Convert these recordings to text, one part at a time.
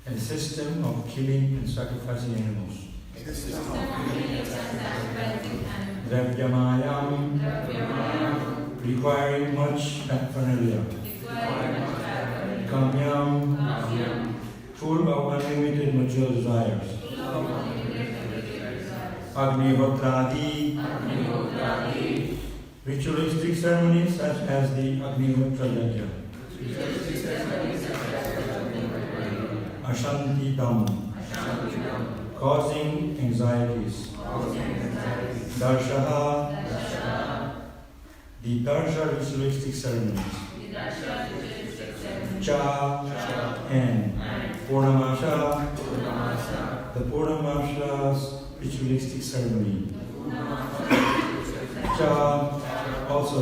A system of killing and sacrificing animals. Dravyamayam, requiring much paraphernalia. Kamyam, full of unlimited material desires. Agnihotradi, ritualistic ceremonies such as the Agnihotra. Ashantitam, causing anxieties. Darshaha, the Darsha ritualistic ceremonies. Cha, and Purnamasha, the Purnamasha's ritualistic ceremony. Cha, also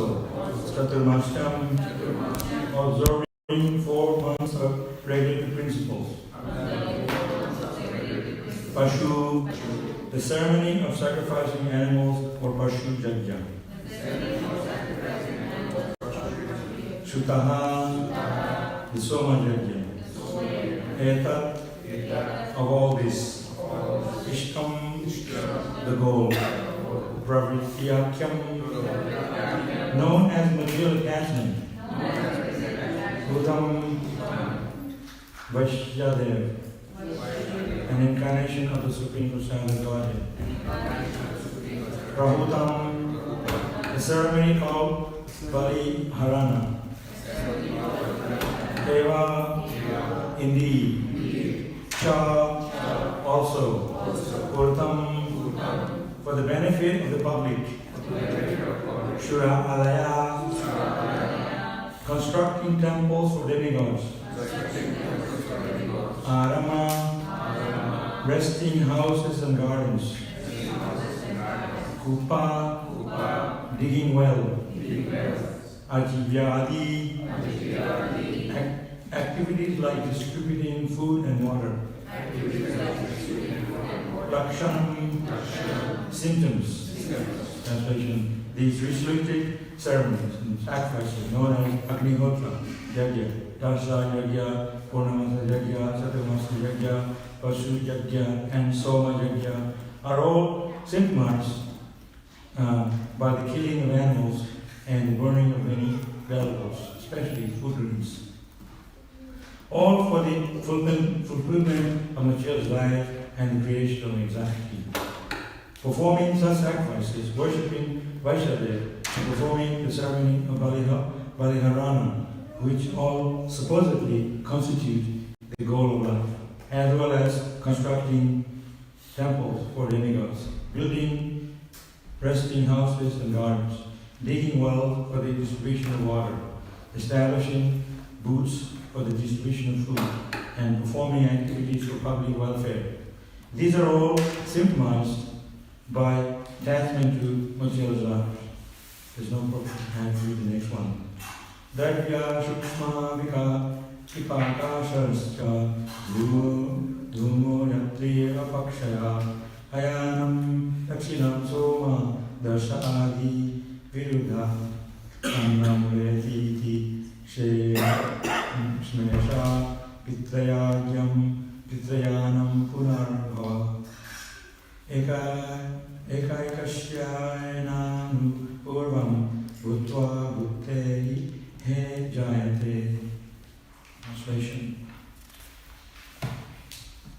Chaturmashtam, observing 4 months of regulative principles. Pashu, the ceremony of sacrificing animals or Pashu Jagya. Shutaha, the Soma Jagya. Etat, of all this. Ishtam, the goal. Pravrityakyam, known as material attachment. Bhutam, Vaishyadev, an incarnation of the Supreme Personality Godhead. Prabhupada, the ceremony called Bali Harana. Deva, indeed. Cha, also. Purtam, for the benefit of the public. Shura Alaya, constructing temples for demigods. Arama, resting houses and gardens. Kupa, digging well. Ajivyadi, activities like distributing food and water. Lakshanam, symptoms. Translation. These ritualistic ceremonies and sacrifices known as Agnihotra, Yajna, Dasa Yajna, Purnamasa Yajna, Chaturmasa Yajna, Pasu Yajna, and Soma Yajna are all symptomized by the killing of animals and the burning of many valuables, especially foodlings. All for the fulfillment of material life and the creation of anxiety. Performing such sacrifices, worshipping Vaishyadev, and performing the ceremony of Baliharana, which all supposedly constitute the goal of life, as well as constructing temples for demigods, building resting houses and gardens, digging wells for the distribution of water, establishing booths for the distribution of food, and performing activities for public welfare. These are all symptomized by attachment to material desires. There's no problem. I have to read the next one. Dravya Shukma Vika Kipakasharascha Dhumo Yatri Apakshaya Ayanam Dakshinam Soma Dasha Adi Viruddha Annam Vetiti Shmesha Pitrayagyam Pitrayanam Punarva Ekaikasyayananu Purvam Bhutva Bhutteri He Jayate. Translation.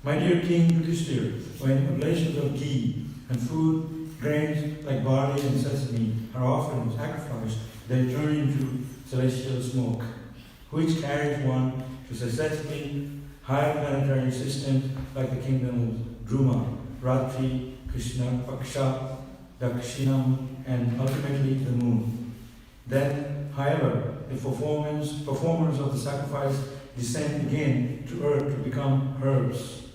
My dear King Yudhishthira, when oblations of ghee and food grains like barley and sesame are often sacrificed, they turn into celestial smoke, which carries one to successfully higher planetary systems like the kingdom of Druma, Ratri, Krishna, Paksha, Dakshinam, and ultimately the moon. Then, however, the performers of the sacrifice descend again to earth to become herbs,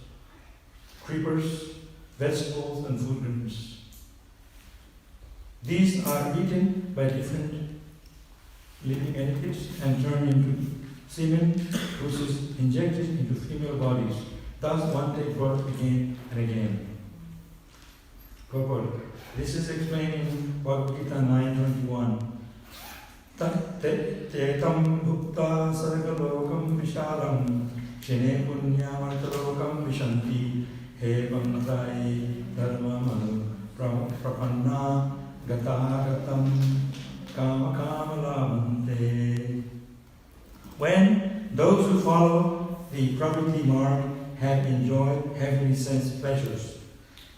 creepers, vegetables, and food grains. These are eaten by different living entities and turned into semen, which is injected into female bodies. Thus, one takes birth again and again. Purport. This is explained in Bhagavad Gita 9:21. Tetam bhukta sargalokam vishalam shene punyamartalokam vishanti hevam tai dharma manu prapanna gatagatam kama labhante. When those who follow the Prabhupada mark have enjoyed heavenly sense pleasures,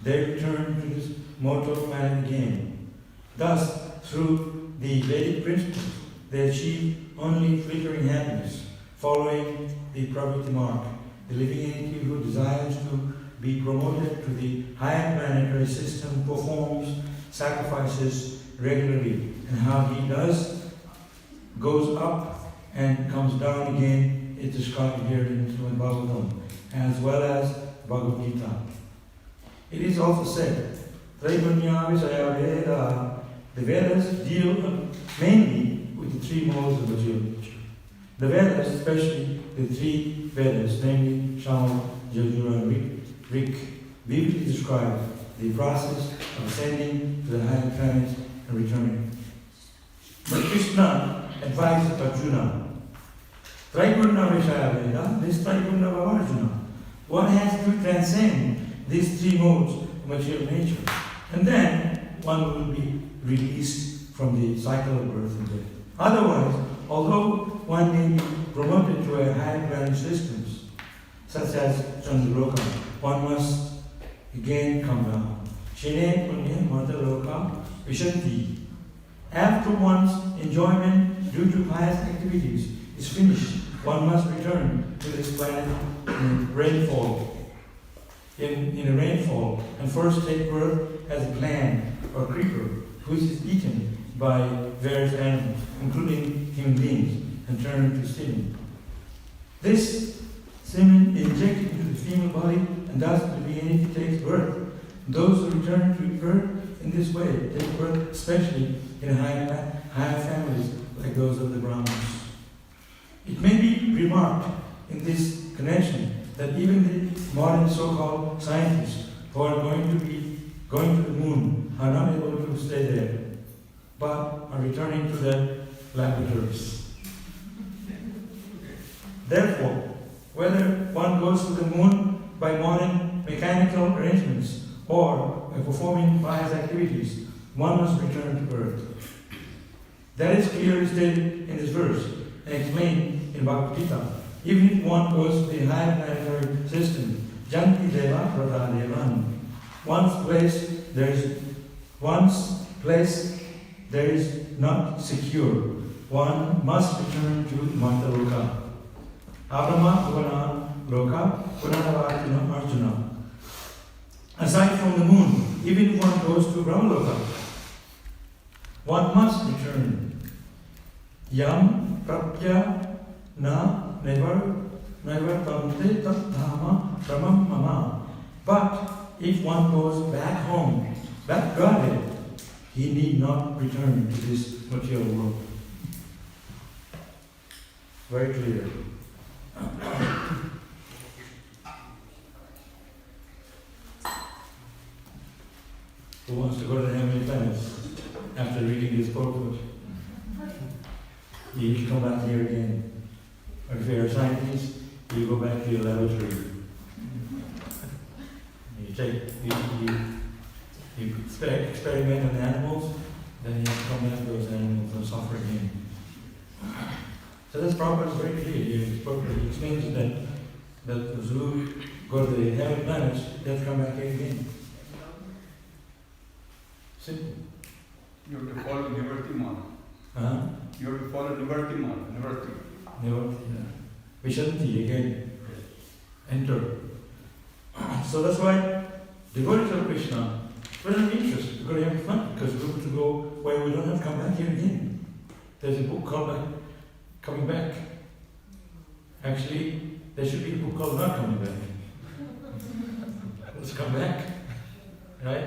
they return to this mortal planet again. Thus, through the Vedic principles, they achieve only flickering happiness, following the Prabhupada mark. The living entity who desires to be promoted to the higher planetary system performs sacrifices regularly, and how he goes up and comes down again is described here in Śrīmad Bhāgavatam, as well as Bhagavad Gita. It is also said, Traipunya Visaya Veda, the Vedas deal mainly with the three modes of material nature. The Vedas, especially the three Vedas, namely Shama, Yajura, and Rik, vividly describe the process of ascending to the higher planets and returning. But Krishna advises Arjuna, Traipunna Vishaya Veda, this Traipunna of Arjuna. One has to transcend these three modes of material nature, and then one will be released from the cycle of birth and death. Otherwise, although one may be promoted to a higher planet systems, such as Chandraloka, one must again come down. Shene Punya Martaloka Vishanti. After one's enjoyment due to pious activities is finished, one must return to this planet in rainfall. In a rainfall, and first take birth as a plant or creeper, which is eaten by various animals, including human beings, and turned to semen. This semen is injected into the female body, and thus the being takes birth. Those who return to birth in this way take birth, especially in higher families like those of the Brahmins. It may be remarked in this connection that even the modern so-called scientists who are going to the moon are not able to stay there, but are returning to their laboratories. Therefore, whether one goes to the moon by modern mechanical arrangements or by performing pious activities, one must return to earth. That is clearly stated in this verse and explained in Bhagavad Gita. Even if one goes to the higher planetary system, Janti Deva Prabha Devan, one's place there is not secure. One must return to Martaloka. Abrahma Bhuvana Loka Punaravartina Arjuna. Aside from the moon, even if one goes to Brahmaloka, one must return. Yam Prapya Na Never Tamte Tat Dhamma Pramam Mama. But if one goes back home, back Godhead, he need not return to this material world. Very clear. Who wants to go to the heavenly planets after reading this purport? You come back here again. Or if you're a scientist, you go back to your laboratory. You experiment on animals, then you have to come back to those animals and suffer again. So this Prabhupada is very clear. He explains that those who go to the heavenly planets, they have to come back here again. Simple. You have to follow Nivarti Mark. Huh? You have to follow Nivarti Mark. Nivarti. Never, Vishanti again. Enter. So that's why devotees of Krishna, we're not interested. We're going to have fun because we're going to go where we don't have to come back here again. There's a book called Coming Back. Actually, there should be a book called Not Coming Back. Let's come back. Right?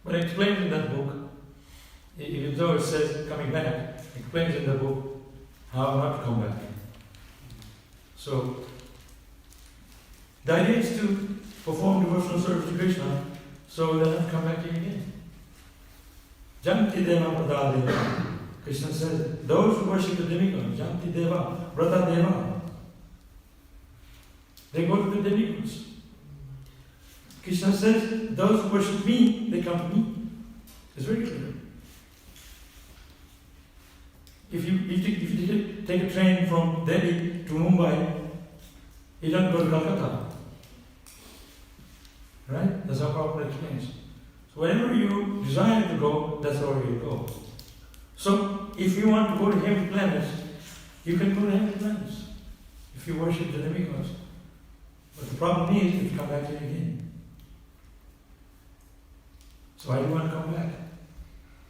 But it explains in that book, even though it says coming back, it explains in the book how not to come back. So, the idea is to perform devotional service to Krishna so they don't come back here again. Janti Deva Prada Deva. Krishna says, those who worship the demigods, Janti Deva, Prada Deva, they go to the demigods. Krishna says, those who worship me, they come to me. It's very clear. If you take a train from Delhi to Mumbai, you don't go to Calcutta. Right? That's how Prabhupada explains. So wherever you desire to go, that's where you go. So if you want to go to heavenly planets, you can go to heavenly planets if you worship the demigods. But the problem is if you come back here again. So why do you want to come back?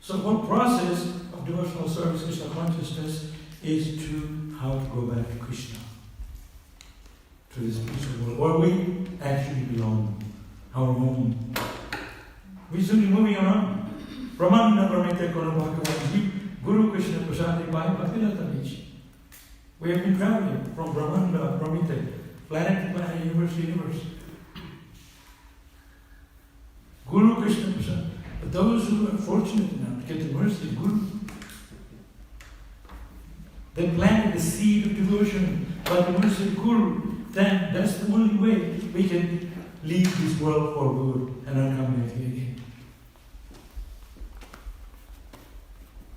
So one process of devotional service, Krishna consciousness, is to how to go back to Krishna, to this peaceful world where we actually belong, our home. We're simply moving around. Brahmanda Brahmite Kono Bhaktivedanta Guru Krishna Prasadi by Bhaktivedanta. We have been traveling from Brahmanda Brahmite, planet to planet, universe to universe. Guru Krishna Prasad. But those who are fortunate enough to get the mercy of Guru, they planted the seed of devotion by the mercy of Guru. Then that's the only way we can leave this world for good and not come back here again.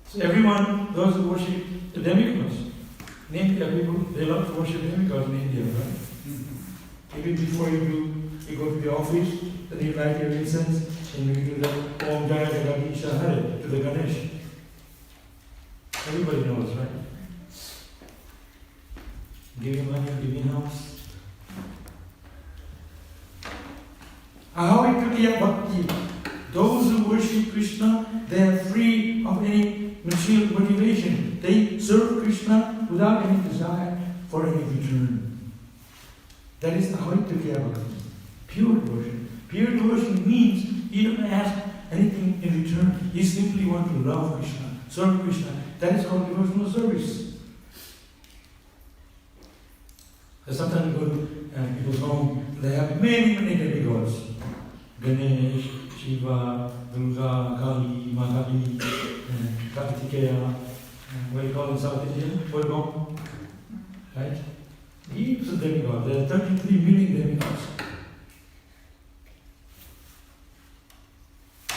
So everyone, those who worship the demigods, in India people, they love to worship demigods in India, right? Mm-hmm. Even before you go to the office, then you light your incense and you do the Om Jaya Jagadisha Hare to the Ganesh. Everybody knows, right? Give me money, give me a house. Ahoikriya Bhakti. Those who worship Krishna, they are free of any material motivation. They serve Krishna without any desire for any return. That is Ahoikriya Bhakti. Pure devotion. Pure devotion means you don't ask anything in return. You simply want to love Krishna, serve Krishna. That is called devotional service. Sometimes you go to people's home, they have many demigods. Ganesh, Shiva, Durga, Kali, Mahakali, Kartikeya, what do you call them, South India? Volgom. Right? Heaps of demigods. There are 33 million demigods.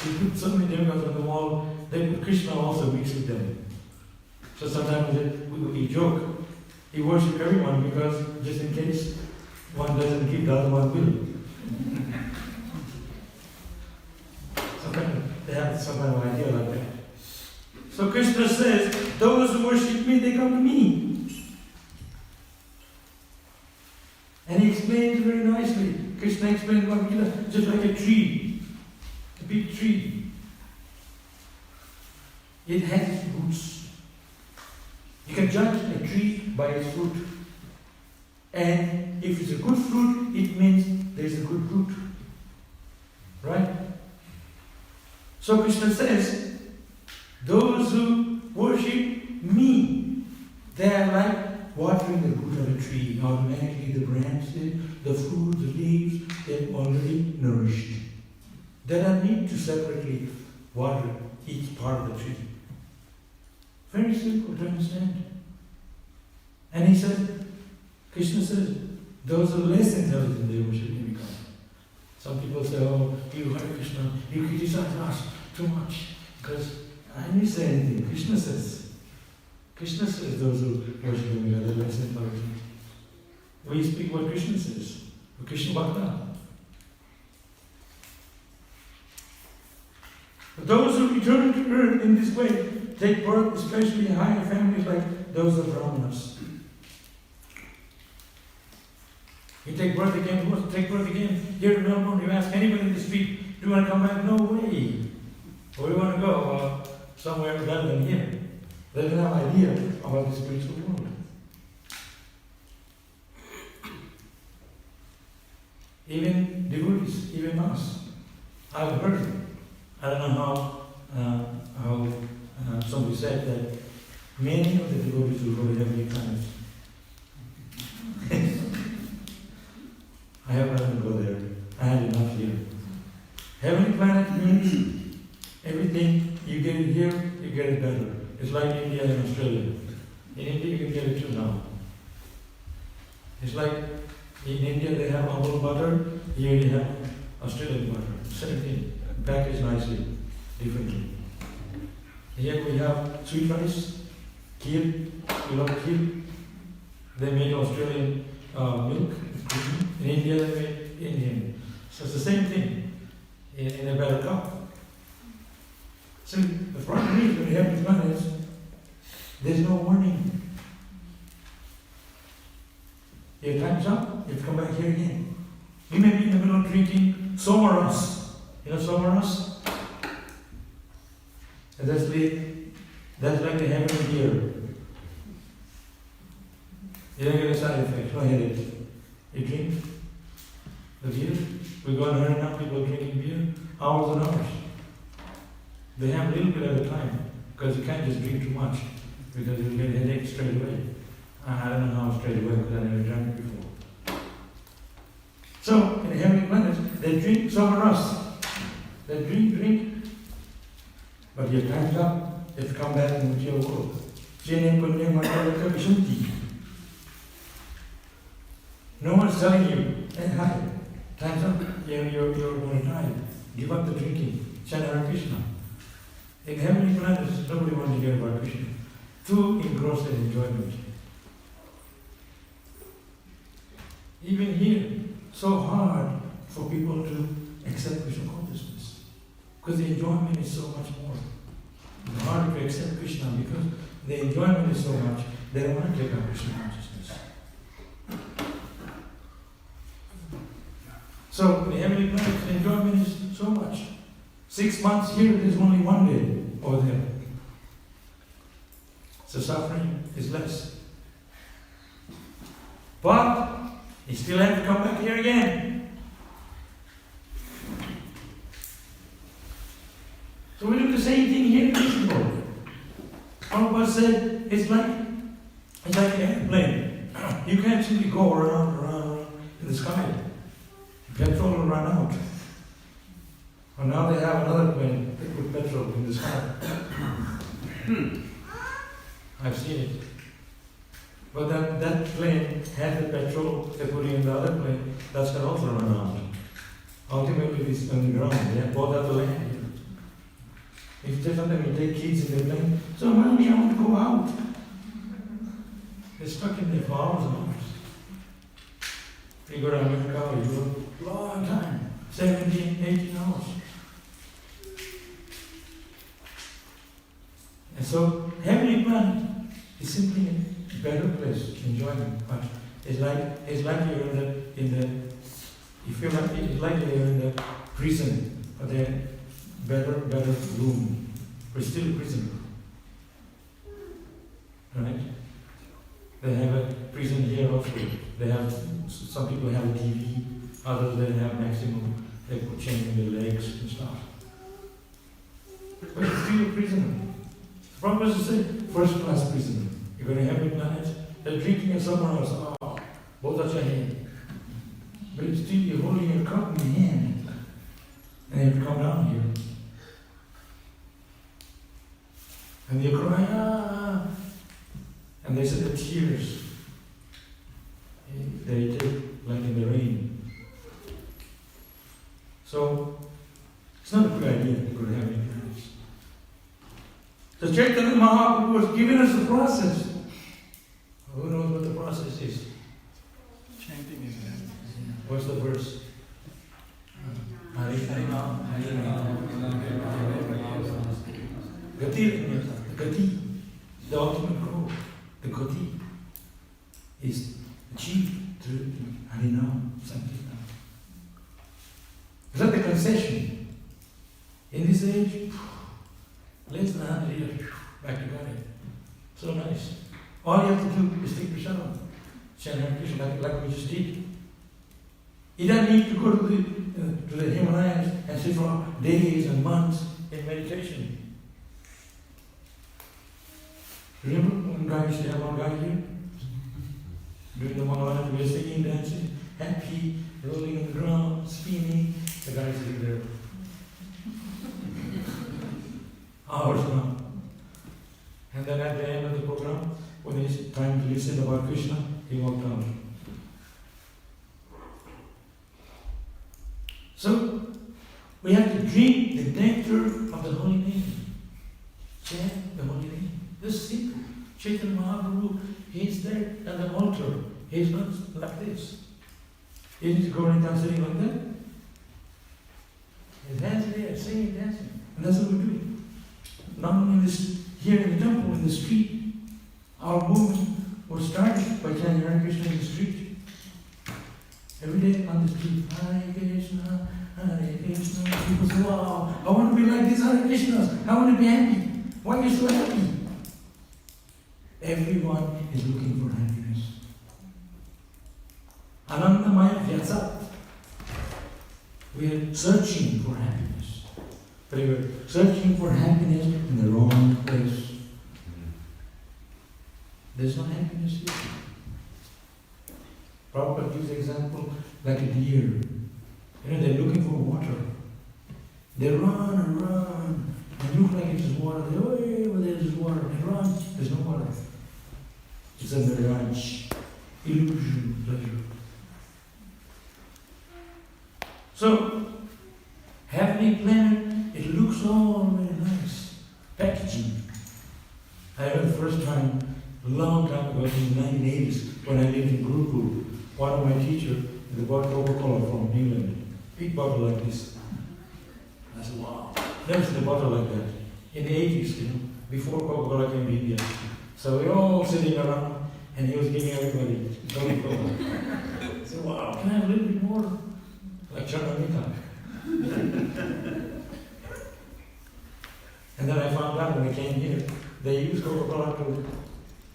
They put so many demigods on the wall, they put Krishna also mixed with them. So sometimes we joke. He worships everyone because just in case one doesn't give, the other one will. Sometimes they have some kind of idea like that. So Krishna says, those who worship me, they come to me. And he explains very nicely. Krishna explains Bhagavad just like a tree, a big tree. It has its roots. You can judge a tree by its fruit. And if it's a good fruit, it means there is a good root. Right? So Krishna says, those who worship me, they are like watering the root of a tree. Automatically the branches, the fruit, the leaves, they're already nourished. They don't need to separately water each part of the tree. Very simple to understand. And he said, Krishna says, those are less intelligent, they worship demigods. Some people say, oh, you Hare Krishna, you criticize us too much. Because I didn't say anything. Krishna says those who worship demigods are less intelligent. We speak what Krishna says. Krishna Bhakta. Those who return to earth in this way take birth, especially in higher families like those of Brahmanas. You take birth again, who wants to take birth again? Here in Melbourne, you ask anybody in the street, do you want to come back? No way. Where do you want to go? Somewhere better than here. They don't have an idea about the spiritual world. Even devotees, even us. I've heard, I don't know how somebody said that many of the devotees will go to heavenly planets. I have rather go there. I had enough here. Heavenly planet means everything you get it here, you get it better. It's like India and Australia. In India you can get it too now. It's like in India they have almond butter, here they have Australian butter. Same thing, packaged nicely, differently. Here we have sweet rice, kheer, we love kheer. They make Australian milk. In India they make Indian. So it's the same thing, in a better cup. So the problem is when you have these planets, there's no warning. Your time's up, you have to come back here again. You may be in the middle of drinking somaras. You know somaras? And that's like the heaven beer. You don't get a side effect, no headache. You drink the beer. We go on Hare now, people drinking beer, hours and hours. They have a little bit at a time, because you can't just drink too much, because you'll get a headache straight away. I don't know how straight away, because I never drank it before. So, in the heavenly planets, they drink somaras. They drink, but your time's up, you have to come back in the material world. No one's telling you, hey, hi, time's up, you're going to die. Give up the drinking. Chant Hare Krishna. In heavenly planets, nobody wants to hear about Krishna. Too engrossed in enjoyment. Even here, so hard for people to accept Krishna consciousness. Because the enjoyment is so much more. It's harder to accept Krishna because the enjoyment is so much, they don't want to take up Krishna consciousness. So, in the heavenly planets, the enjoyment is so much. 6 months here, there's only 1 day over there. So suffering is less. But you still have to come back here again. So we do the same thing here in this world. Prabhupada said it's like an airplane. You can't simply go around in the sky. Petrol will run out. And now they have another plane, they put petrol in the sky. I've seen it. But that plane had the petrol they put in the other plane, that's going to also run out. Ultimately, it's on the ground. They have both have to land here. If sometimes you take kids in the plane, so mommy, I want to go out. They're stuck in there for hours and hours. You go down in the car, you go a long time, 17, 18 hours. And so, heavenly planet is simply a better place, enjoyment. But it's like you're in the if you're like it's like you're in the prison, but they're better room. We're still a prison, right? They have a prison here also. They have some people have a TV, others they have maximum. They put chains in their legs and stuff. But it's still a prisoner. Prabhupada said, first class prisoner. You're going to heavenly planet, they're drinking at somewhere else. Oh, both are saying. But it's still you're holding your cup in your hand. And you have to come down here. And you cry, ah. And they said the tears. They take like in the rain. So, it's not a good idea to go to heavenly planets. So Chaitanya Mahaprabhu was giving us the process. Who knows what the process is? Chanting is that. What's the verse? Hare Krishna, Hare Krishna, Gati, the gati, the ultimate goal, the gati, is achieved through Harinam Sankirtan. Is that the concession? In this age, less than 100 years, back to Godhead. So nice. All you have to do is take Prashadam. Chant Hare Krishna like we just did. You don't need to go to the Himalayas and sit for days and months in meditation. Remember when God used to have one guy here? Doing the Mangalana, we were singing, dancing, happy, rolling on the ground, spinning. The guy sitting there. Hours now. And then at the end of the program, when it's time to listen about Krishna, he walked out. So, we have to drink the nectar of the holy name. Chant the holy name. This is simple. Chaitanya Mahaprabhu, he's there at the altar. He's not like this. Isn't he going down sitting like that? His hands there, singing, dancing. And that's what we're doing. Not only in this, here in the temple, in the street. Our movement was started by chanting Hare Krishna in the street. Every day on the street, Hare Krishna, Hare Krishna. People say, wow, I want to be like these Hare Krishnas. I want to be happy. Why are you so happy? Everyone is looking for happiness. Anandamaya Vyasat. We are searching for happiness. But we are searching for happiness in the wrong place. There's no happiness here. Prabhupada gives example like a deer. They're looking for water. They run and run and look like it's water. They go, hey, well, there's water. They run, there's no water. It's a mirage, illusion, pleasure. So, heavenly planet, it looks all very nice. Packaging. I remember the first time, a long time ago, in the 1980s, when I lived in Gurukul, one of my teachers, they bought Coca-Cola from England. Big bottle like this. I said, wow, never seen a bottle like that. In the 80s, before Coca-Cola came to India. So we were all sitting around, and he was giving everybody Coca-Cola. I said, wow, can I have a little bit more? Like Charnamita. And then I found out when I came here, they use Coca-Cola to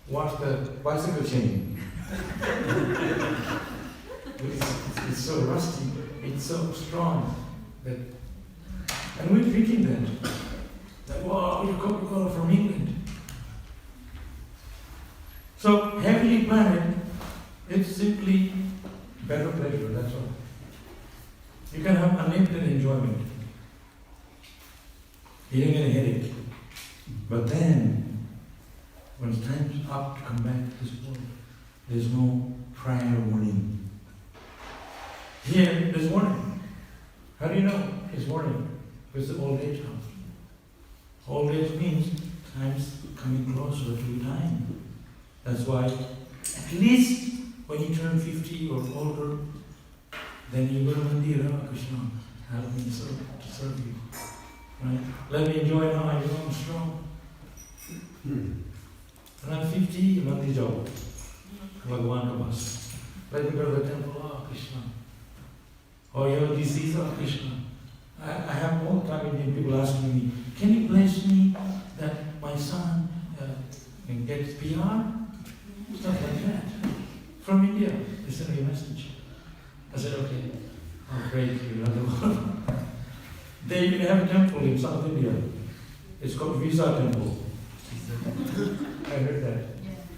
wash the bicycle chain. It's so rusty, it's so strong. And we're drinking that. Wow, you're Coca-Cola from England. So, heavenly planet, it's simply better pleasure, that's all. You can have unlimited enjoyment. You don't get a headache. But then, when it's time up to come back to this world, there's no prior warning. Here, there's warning. How do you know it's warning? Because the old age comes. Old age means time's coming closer to time. That's why, at least when you turn 50 or older, then you go to Mandira, Krishna, help me to serve you. Right? Let me enjoy now, I know I'm strong. When I'm 50, Mandi Jao, Bhagwan Kabas. Let me go to the temple, oh Krishna. Oh, you have disease, oh Krishna. I have all the time Indian people asking me, can you bless me that my son can get PR? Stuff like that. From India, they sent me a message. I said, okay, I'll pray to you another one. They even have a temple in South India. It's called Visa Temple. I heard that.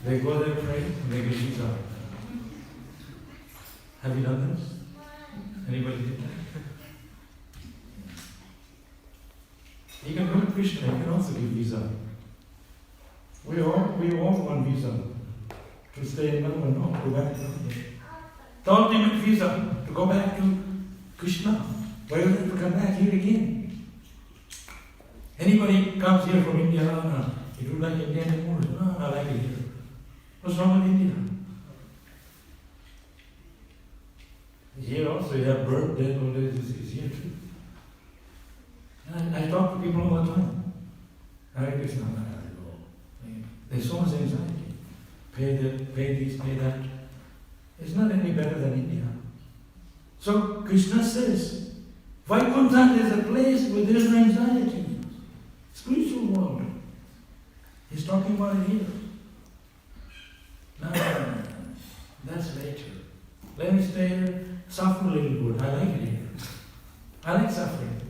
They go there, pray, and they get visa. Have you done this? Anybody did that? You can go to Krishna, you can also give visa. We all want visa. To stay in Melbourne, no, go back to Melbourne. The ultimate visa, to go back to Krishna. Why do you have to come back here again? Anybody comes here from India, no, you don't like India anymore? No, I like it here. What's wrong with India? Here also you have birth, death, old age is here too. And I talk to people all the time. Hare Krishna, Hare go. There's so much anxiety. Pay this, pay that. It's not any better than India. So Krishna says, Vaikuntha is a place where there is no anxiety. Spiritual world. He's talking about it here. No. That's later. Let me stay here, suffer a little bit. I like it here. I like suffering.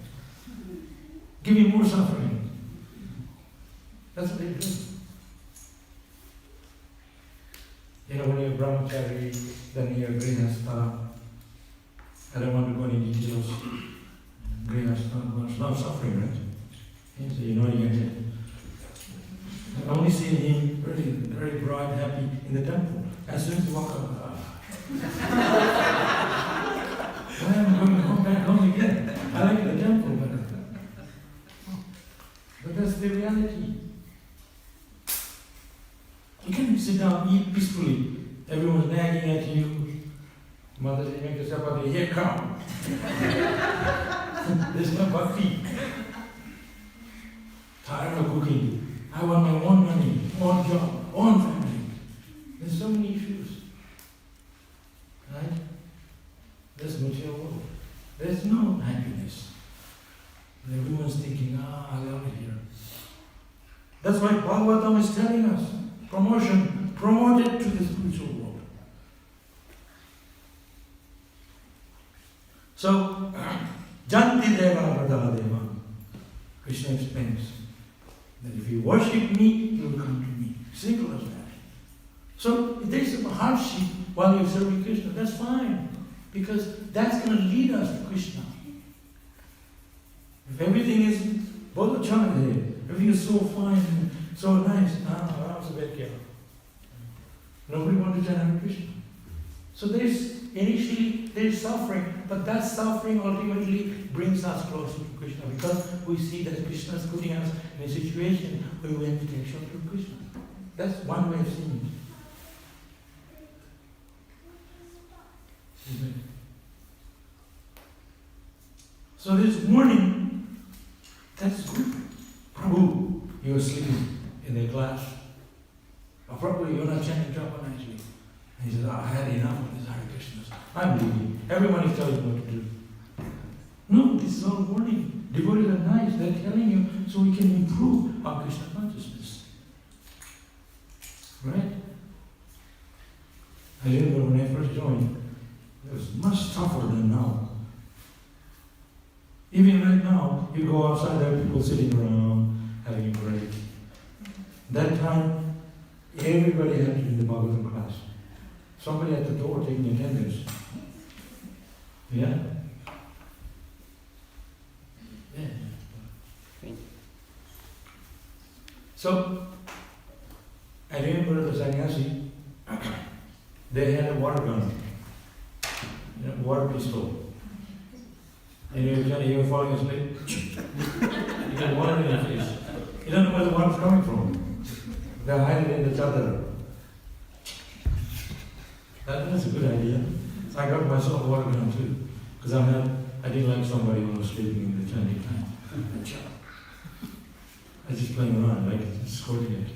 Give me more suffering. That's what they do. You know, when you're brahmachari, then you're grihastha. I don't want to go into details. Grihastha, it's not suffering, right? So you know you get it. I only see him very bright, happy in the temple. As soon as you walk out, why am I going to come back home again? I like the temple better. But that's the reality. You can't sit down, eat peacefully. Everyone's nagging at you. Mother says, make yourself up here, come. There's no bhakti. Tired of cooking. I want my own money, own job, own family. There's so many issues. Right? This material world. There's no happiness. And everyone's thinking, I love it here. That's why Bhagavatam is telling us, promotion, promote it to the spiritual world. So, Janti Deva Vada Deva. Krishna explains that if you worship me, you will come to me. Simple as that. So, if there's some hardship while you're serving Krishna, that's fine. Because that's going to lead us to Krishna. If everything is Bodhacharya, everything is so fine and so nice, nobody wants to chant Hare Krishna. So initially there's suffering, but that suffering ultimately brings us closer to Krishna because we see that Krishna is putting us in a situation where we have to take shelter of Krishna. That's one way of seeing it. So this morning, that's good. Prabhu, you were sleeping in the class. Or probably you're not chanting japa nicely. And he says, I had enough of this Hare Krishnas. I'm leaving. Everyone is telling you what to do. No, this is all warning. Devotees are nice. They're telling you so we can improve our Krishna consciousness. Right? I remember when I first joined, it was much tougher than now. Even right now, you go outside, there are people sitting around having a break. That time, everybody had to be in the Bhagavatam class. Somebody at the door taking attendance. Yeah? Yeah. So, I remember the sannyasi, they had a water gun, water pistol. And you were falling asleep. You get water in your face. You don't know where the water's coming from. They're hiding in the chadar. That's a good idea. So I got myself a water gun too. Because I didn't like somebody when I was sleeping in the chanting time. I was just playing around, like squirting it.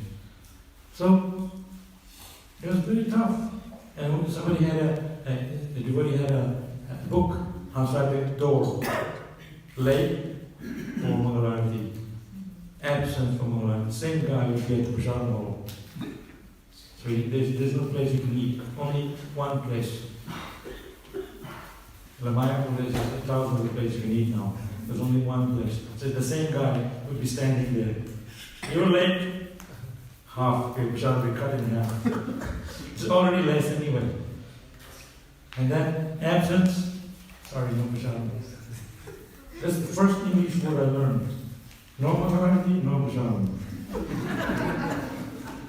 So it was very tough. And somebody had the devotee had a book outside the door. Late for Mangalarati. Absent from Mangalarati. Same guy would get the Prashadam hall. So there's no place you can eat. Only one place. The Mayapur there's 1,000 other places you can eat now. There's only one place. So the same guy would be standing there. You're late. Half. Okay, Prashadam will be cut in half. It's already less anyway. And then absence. Sorry, no Prashadam. That's the first English word I learned. No Bhagavati, no Prashadam.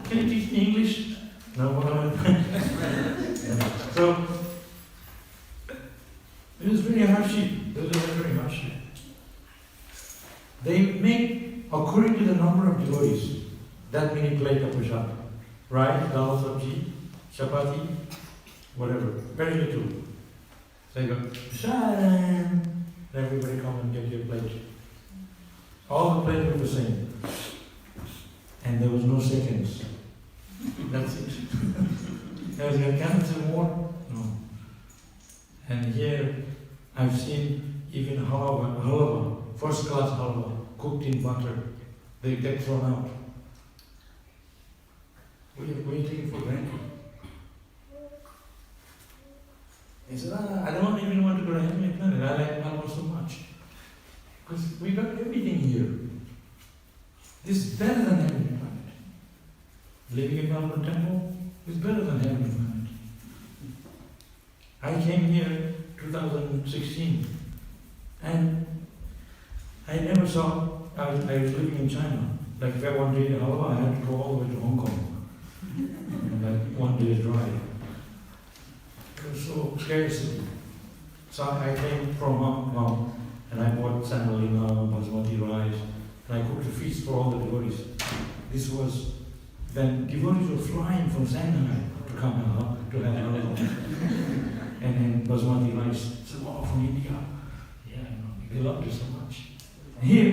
Can you teach me English? No Bhagavati. So, it was very hardship. Those are very hardship. They make, according to the number of devotees, that many plate of prasad. Rice, dal, sabji, chapati, whatever. Very little. So you go, prasad. Everybody come and get your plate. All the plates were the same. and there was no seconds. That's it. There was a cancer more? No. And here I've seen even halwa, first class halwa, cooked in butter. They get thrown out. We take it for granted. He said, I don't even want to go to Heavenly Planet. I like halwa so much. Because we got everything here. This is better than Heavenly Planet. Living in Melbourne Temple is better than Heavenly Planet. I came here 2016 and I never saw, I was living in China. Like if I wanted to eat halwa, I had to go all the way to Hong Kong. Like 1 day's drive. It was so scarcity. So I came from Hong Kong and I bought semolina, basmati rice, and I cooked a feast for all the devotees. This was when devotees were flying from Shanghai to come to have halwa. And basmati rice. So, oh, from India. Yeah, they loved it so much. Here,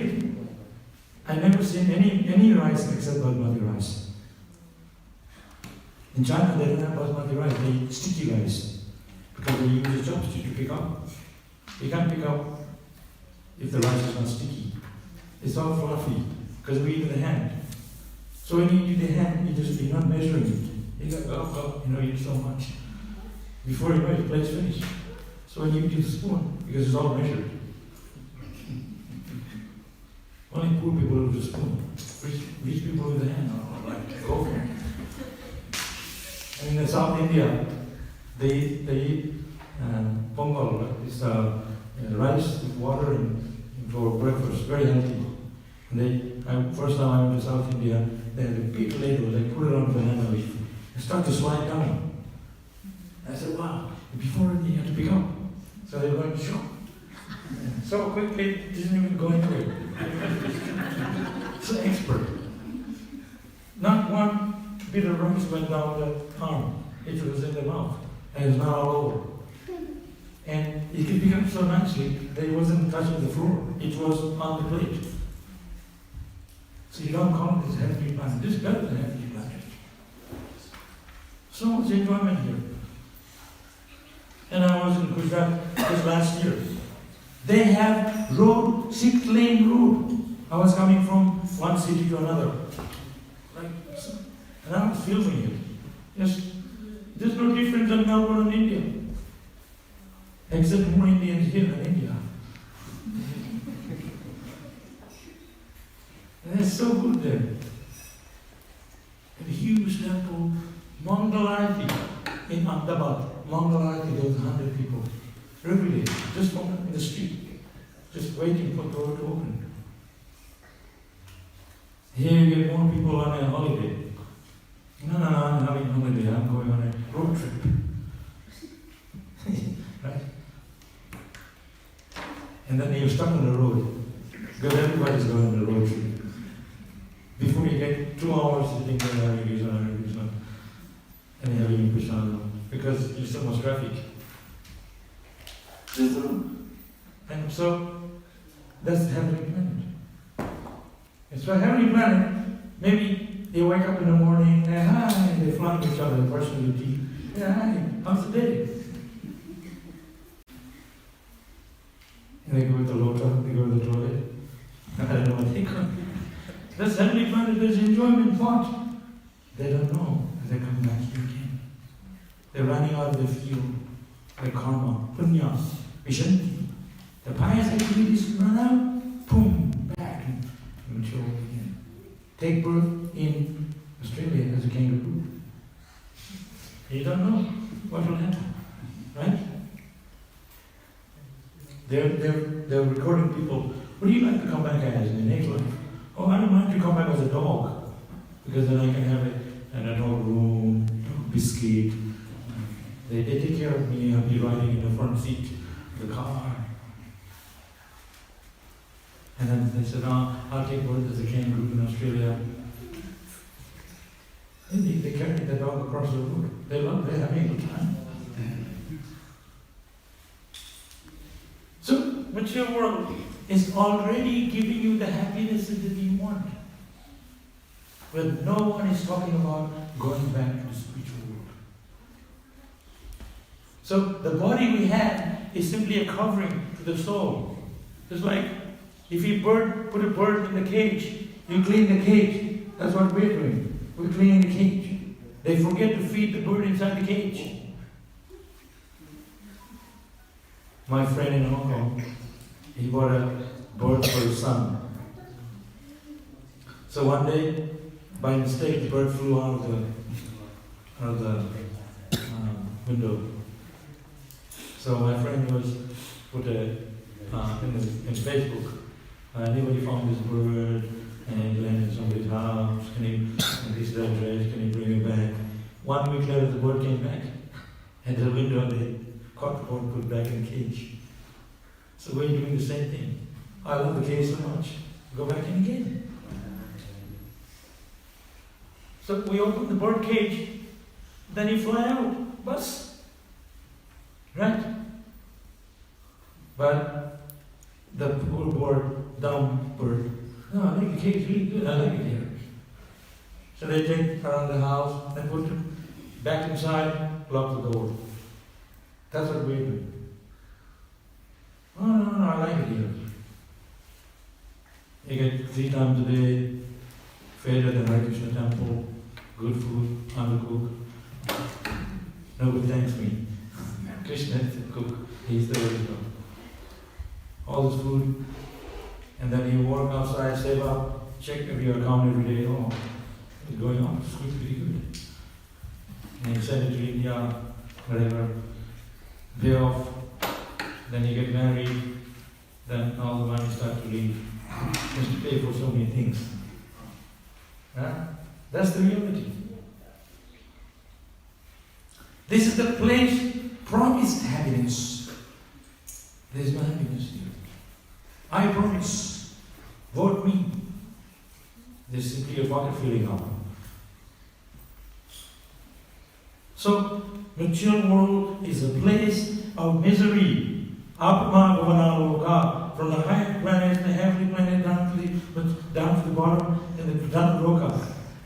I never seen any rice except basmati rice. In China, they don't have basmati rice, they eat sticky rice because they use a chopstick to pick up. You can't pick up if the rice is not sticky. It's all fluffy because we eat with the hand. So when you eat with the hand, you're not measuring it. You go, you eat so much. Before you know it, the plate's finished. So when you eat with a spoon, because it's all measured. Only poor people with a spoon. Rich people with a hand are like, go for it. And in South India, they eat pongal, it's rice with water and for breakfast, very healthy. And first time I went to South India, they had a big ladle, they put it on a banana leaf and start to slide down. I said, wow, before you had to pick up. So they were going to show. So quickly, it didn't even go anywhere. So expert. Not one bit of rice went down the arm. It was in the mouth. And it's not all over. And it could pick up so nicely that it wasn't touching the floor. It was on the plate. So you don't call it this Heavenly Planet. This is better than Heavenly Planet. So much enjoyment here. And I was in Gujarat just last year. They have road, 6-lane road. I was coming from one city to another. And I was filming it. Yes, there's no difference in Melbourne and India. Except more Indians here than India. And it's so good there. And a huge temple, Mangalarti in Ahmedabad. Mangalarti, there was 100 people. Every day, just in the street, just waiting for the door to open. Here you get more people on a holiday. No, I'm having a holiday, I'm going on a road trip. Right? And then you're stuck on the road, because everybody's going on the road trip. Before you get 2 hours sitting there having Krishna, and having Krishna, because there's so much traffic. And so, that's the Heavenly Planet. And so Heavenly Planet, maybe they wake up in the morning, and hi, they fly each other, brushing their teeth. Yeah, hi, how's the day? And they go with the lota, they go to the toilet. I don't know what they call. That's Heavenly Planet, there's enjoyment, thought. They don't know, as they come back here again. They're running out of the field, like karma, punya, vishanti. The pious activities run out, boom, back until take birth in Australia as a kangaroo. You don't know what will happen, right? They're recording people. What do you like to come back as in the next life? Oh, I don't mind to come back as a dog, because then I can have an adult room, biscuit. They take care of me. I'll be riding in the front seat of the car. And then they said, I'll take birth as a kangaroo in Australia. And they carried the dog across the road. They're having a good time. So, material world is already giving you the happiness that you want. But no one is talking about going back to the spiritual world. So the body we have is simply a covering to the soul. Just like if you put a bird in the cage, you clean the cage. That's what we're doing. We're cleaning the cage. They forget to feed the bird inside the cage. My friend in Hong Kong, he bought a bird for his son. So one day, by mistake, the bird flew out of the window. So my friend was put in Facebook. Anybody found this bird and he landed in somebody's house? And this is the address. Can you bring it back? 1 week later, the bird came back. And the window, they caught the bird, put it back in the cage. So we're doing the same thing. I love the cage so much. Go back in again. So we open the bird cage, then you fly out. Bus. Right? But the poor bird, dumb bird, no, I like the cage really good. I like it here. So they take around the house and put it back inside, lock the door. That's what we're doing. Oh, no, I like it here. You get 3 times a day, fed at the Hare Krishna temple, good food, undercooked. Nobody thanks me. Krishna is the cook, he's the original. All this food, and then you walk outside, save up, check if your account every day. Oh, it's going on, it's pretty good. And you send it to India, whatever, pay off, then you get married, then all the money starts to leave. Just to pay for so many things. Huh? That's the reality. This is the place promised happiness. There's no happiness here. I promise. Vote me. There's simply a pocket filling up. So, material world is a place of misery. Atma Bhavanaloka, from the high planet, the heavenly planet, down to the bottom, and the down Loka,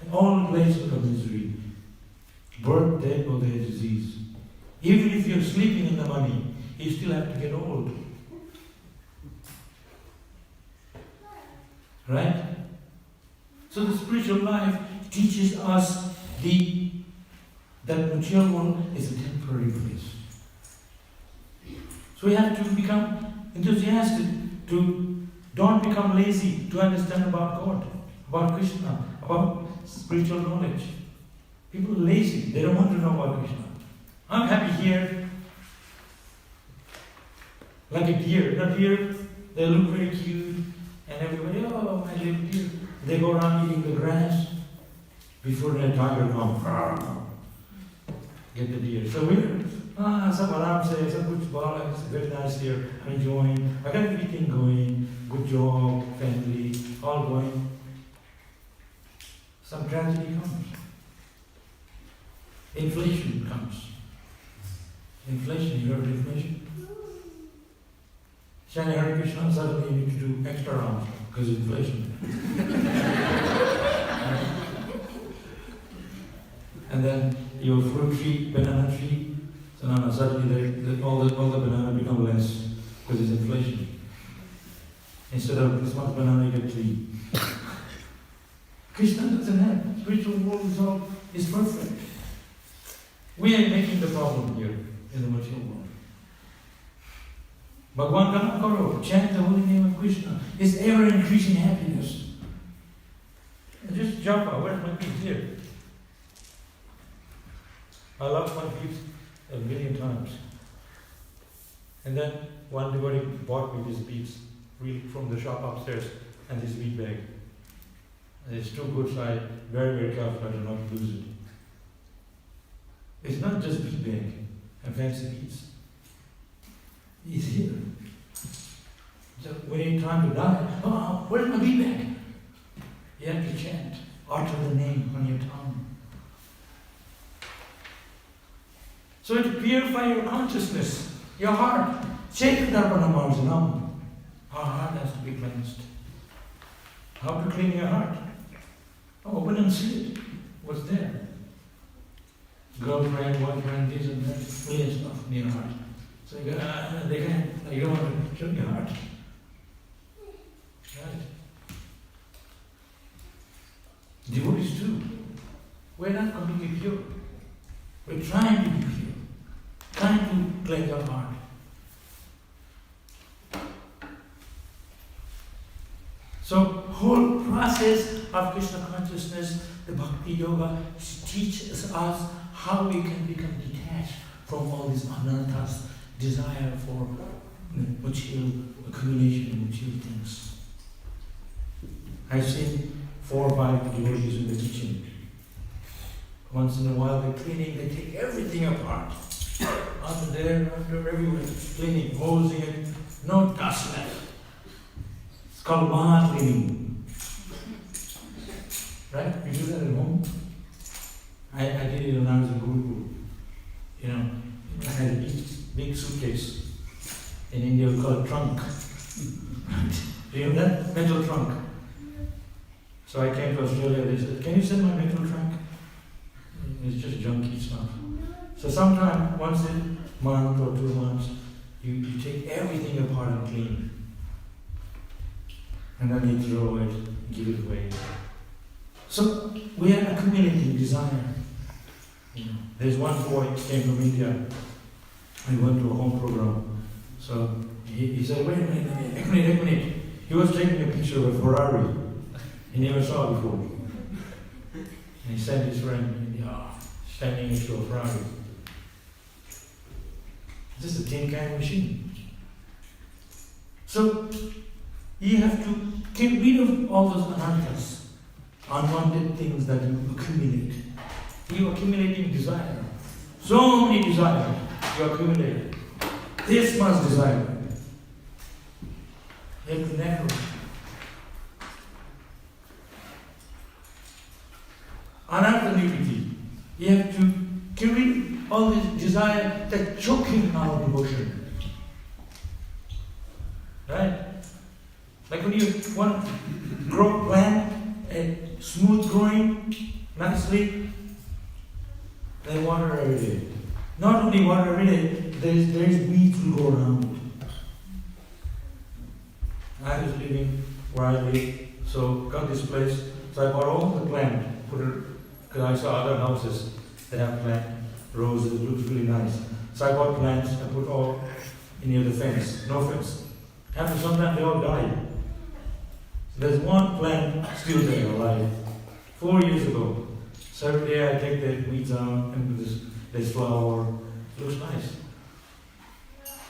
and all places of misery. Birth, death, old age, disease. Even if you're sleeping in the money, you still have to get old. Right? So the spiritual life teaches us that material world is a temporary place. So we have to become enthusiastic, don't become lazy, to understand about God, about Krishna, about spiritual knowledge. People are lazy, they don't want to know about Krishna. I'm happy here, like a deer. Not deer, they look very cute, and everybody, oh, my little deer. They go around eating the grass before the tiger comes. Get the deer. So we're, some alarm says, it's very nice here, I'm enjoying, I got everything going, good job, family, all going. Some tragedy comes. Inflation comes. Inflation, you heard of inflation? Shani Hare Krishna, suddenly you need to do extra rounds because of inflation. And then your fruit tree, banana tree, so now suddenly all the banana become less because it's inflation. Instead of this much banana, you get 3. Krishna doesn't have. Spiritual world is perfect. We are making the problem here in the material world. Bhagavan Kanakaro, chant the holy name of Krishna, is ever increasing happiness. And just jump out, where's my beads here? I lost my beads a million times. And then one devotee bought me these beads really from the shop upstairs and this bead bag. And it's too good, so I very, very careful I do not lose it. It's not just bead bag and fancy beads. He's here. So when it's time to die, where's my bead bag? You have to chant, utter the name on your tongue. So to purify your consciousness, your heart, our heart has to be cleansed. How to clean your heart? Open and see it. What's there? Girlfriend, boyfriend, this and that, million stuff in your heart. So you go, they can't, you don't want to show your heart. Right? Devotees too. We're not completely pure. We're trying to be pure. Trying to cleanse our heart. So, whole process of Krishna consciousness, the Bhakti Yoga, teaches us how we can become detached from all these anantas, desire for material accumulation and material things. I've seen 4 or 5 devotees in the kitchen. Once in a while they're cleaning, they take everything apart. Under there, under everywhere, cleaning, hosing it, no dust left. It's called Maha cleaning. Right? You do that at home? I did it when I was in Guru. You know, I had a big suitcase. In India we call it trunk. Do you know that? Metal trunk. So I came to Australia, they said, can you send my metal trunk? It's just junky stuff. So sometime, once a month or 2 months, you take everything apart and clean. And then you throw it, give it away. So we are accumulating desire. You know, there's one boy came from India. I went to a home program. So he said, wait a minute. He was taking a picture of a Ferrari. He never saw it before. And he sent his friend in India, standing next to a Ferrari. This is a tin can machine. So you have to get rid of all those anarthas, unwanted things that you accumulate. You are accumulating desire. So many desires you accumulate. This much desire. You have to narrow. Anartha-nivritti. You have to get rid of all this desire that's choking our devotion. Right? Like when you want to grow plant, smooth growing, nicely, then water every day. Not only water every day, there's weeds will go around. I was living where I live, so got this place, so I bought all the plant, put it, because I saw other houses, they have plant, roses, it looks really nice. So I bought plants, I put all near the fence, no fence. After some time they all died. There's one plant still there alive, 4 years ago. So every day I take the weeds out and this flower. It looks nice.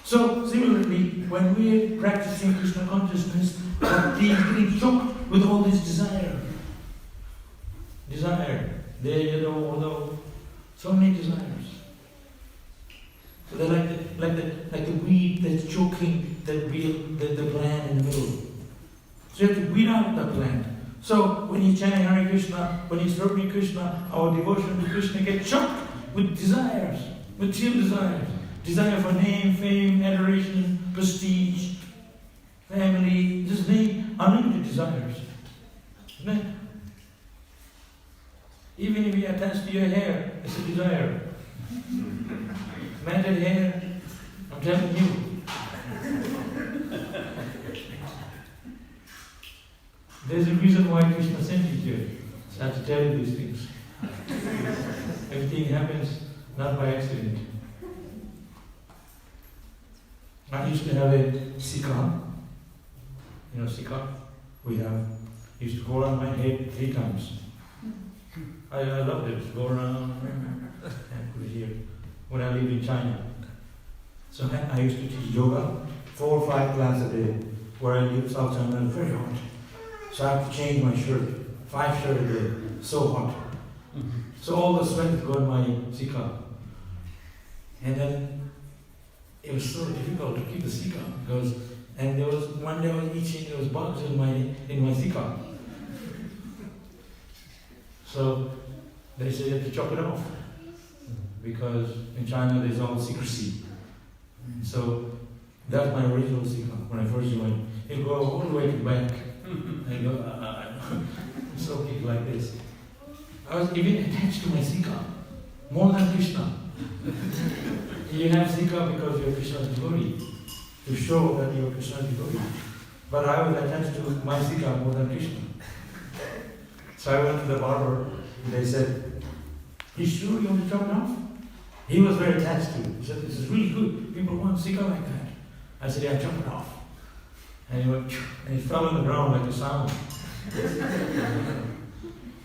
So similarly, when we're practicing Krishna consciousness, we are getting choked with all this desire. So many desires. So they're like the weed that's choking the plant in the middle. So you have to weed out the plant. So when you chant Hare Krishna, when you serve Krishna, our devotion to Krishna gets choked with desires, material desires. Desire for name, fame, adoration, prestige, family, just name unlimited desires. Isn't it? Even if you attach to your hair, it's a desire. Matted hair, I'm telling you. There's a reason why Krishna sent you here. So I have to tell you these things. Everything happens not by accident. I used to have a sikha. You know sikha? We used to go around my head 3 times. I loved it. Go around and put it here. When I lived in China. So I used to teach yoga, 4 or 5 classes a day. Where I lived South China, it was very hot. So I have to change my shirt, 5 shirts a day. So hot. So all the sweat would go in my sikha. And then it was so difficult to keep the sikha because, and there was one day I was itching, there was bugs in my sikha. So they said you have to chop it off because in China there's all secrecy. So that's my original sikha when I first joined. It go all the way to the back. I go, so kick like this. I was even attached to my Sika, more than Krishna. You have Sika because you're Krishna's devotee, to show that you're Krishna's devotee. But I was attached to my Sika more than Krishna. So I went to the barber, and they said, "You sure you want to chop it off?" He was very attached to it. He said, "This is really good. People want Sika like that." I said, "Yeah, chop it off." And he went, and he fell on the ground like a sound.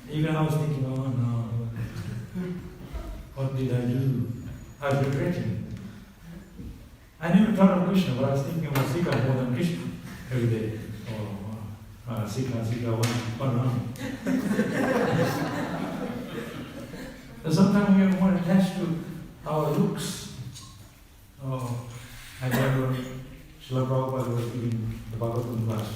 Even I was thinking, oh no, what did I do? I was regretting. I never thought of Krishna, but I was thinking about Sika more than Krishna every day. Oh, Sika, one round. And sometimes we are more attached to our looks. Oh, I remember Śrīmad Bhāgavatam was giving the Bhagavatam class.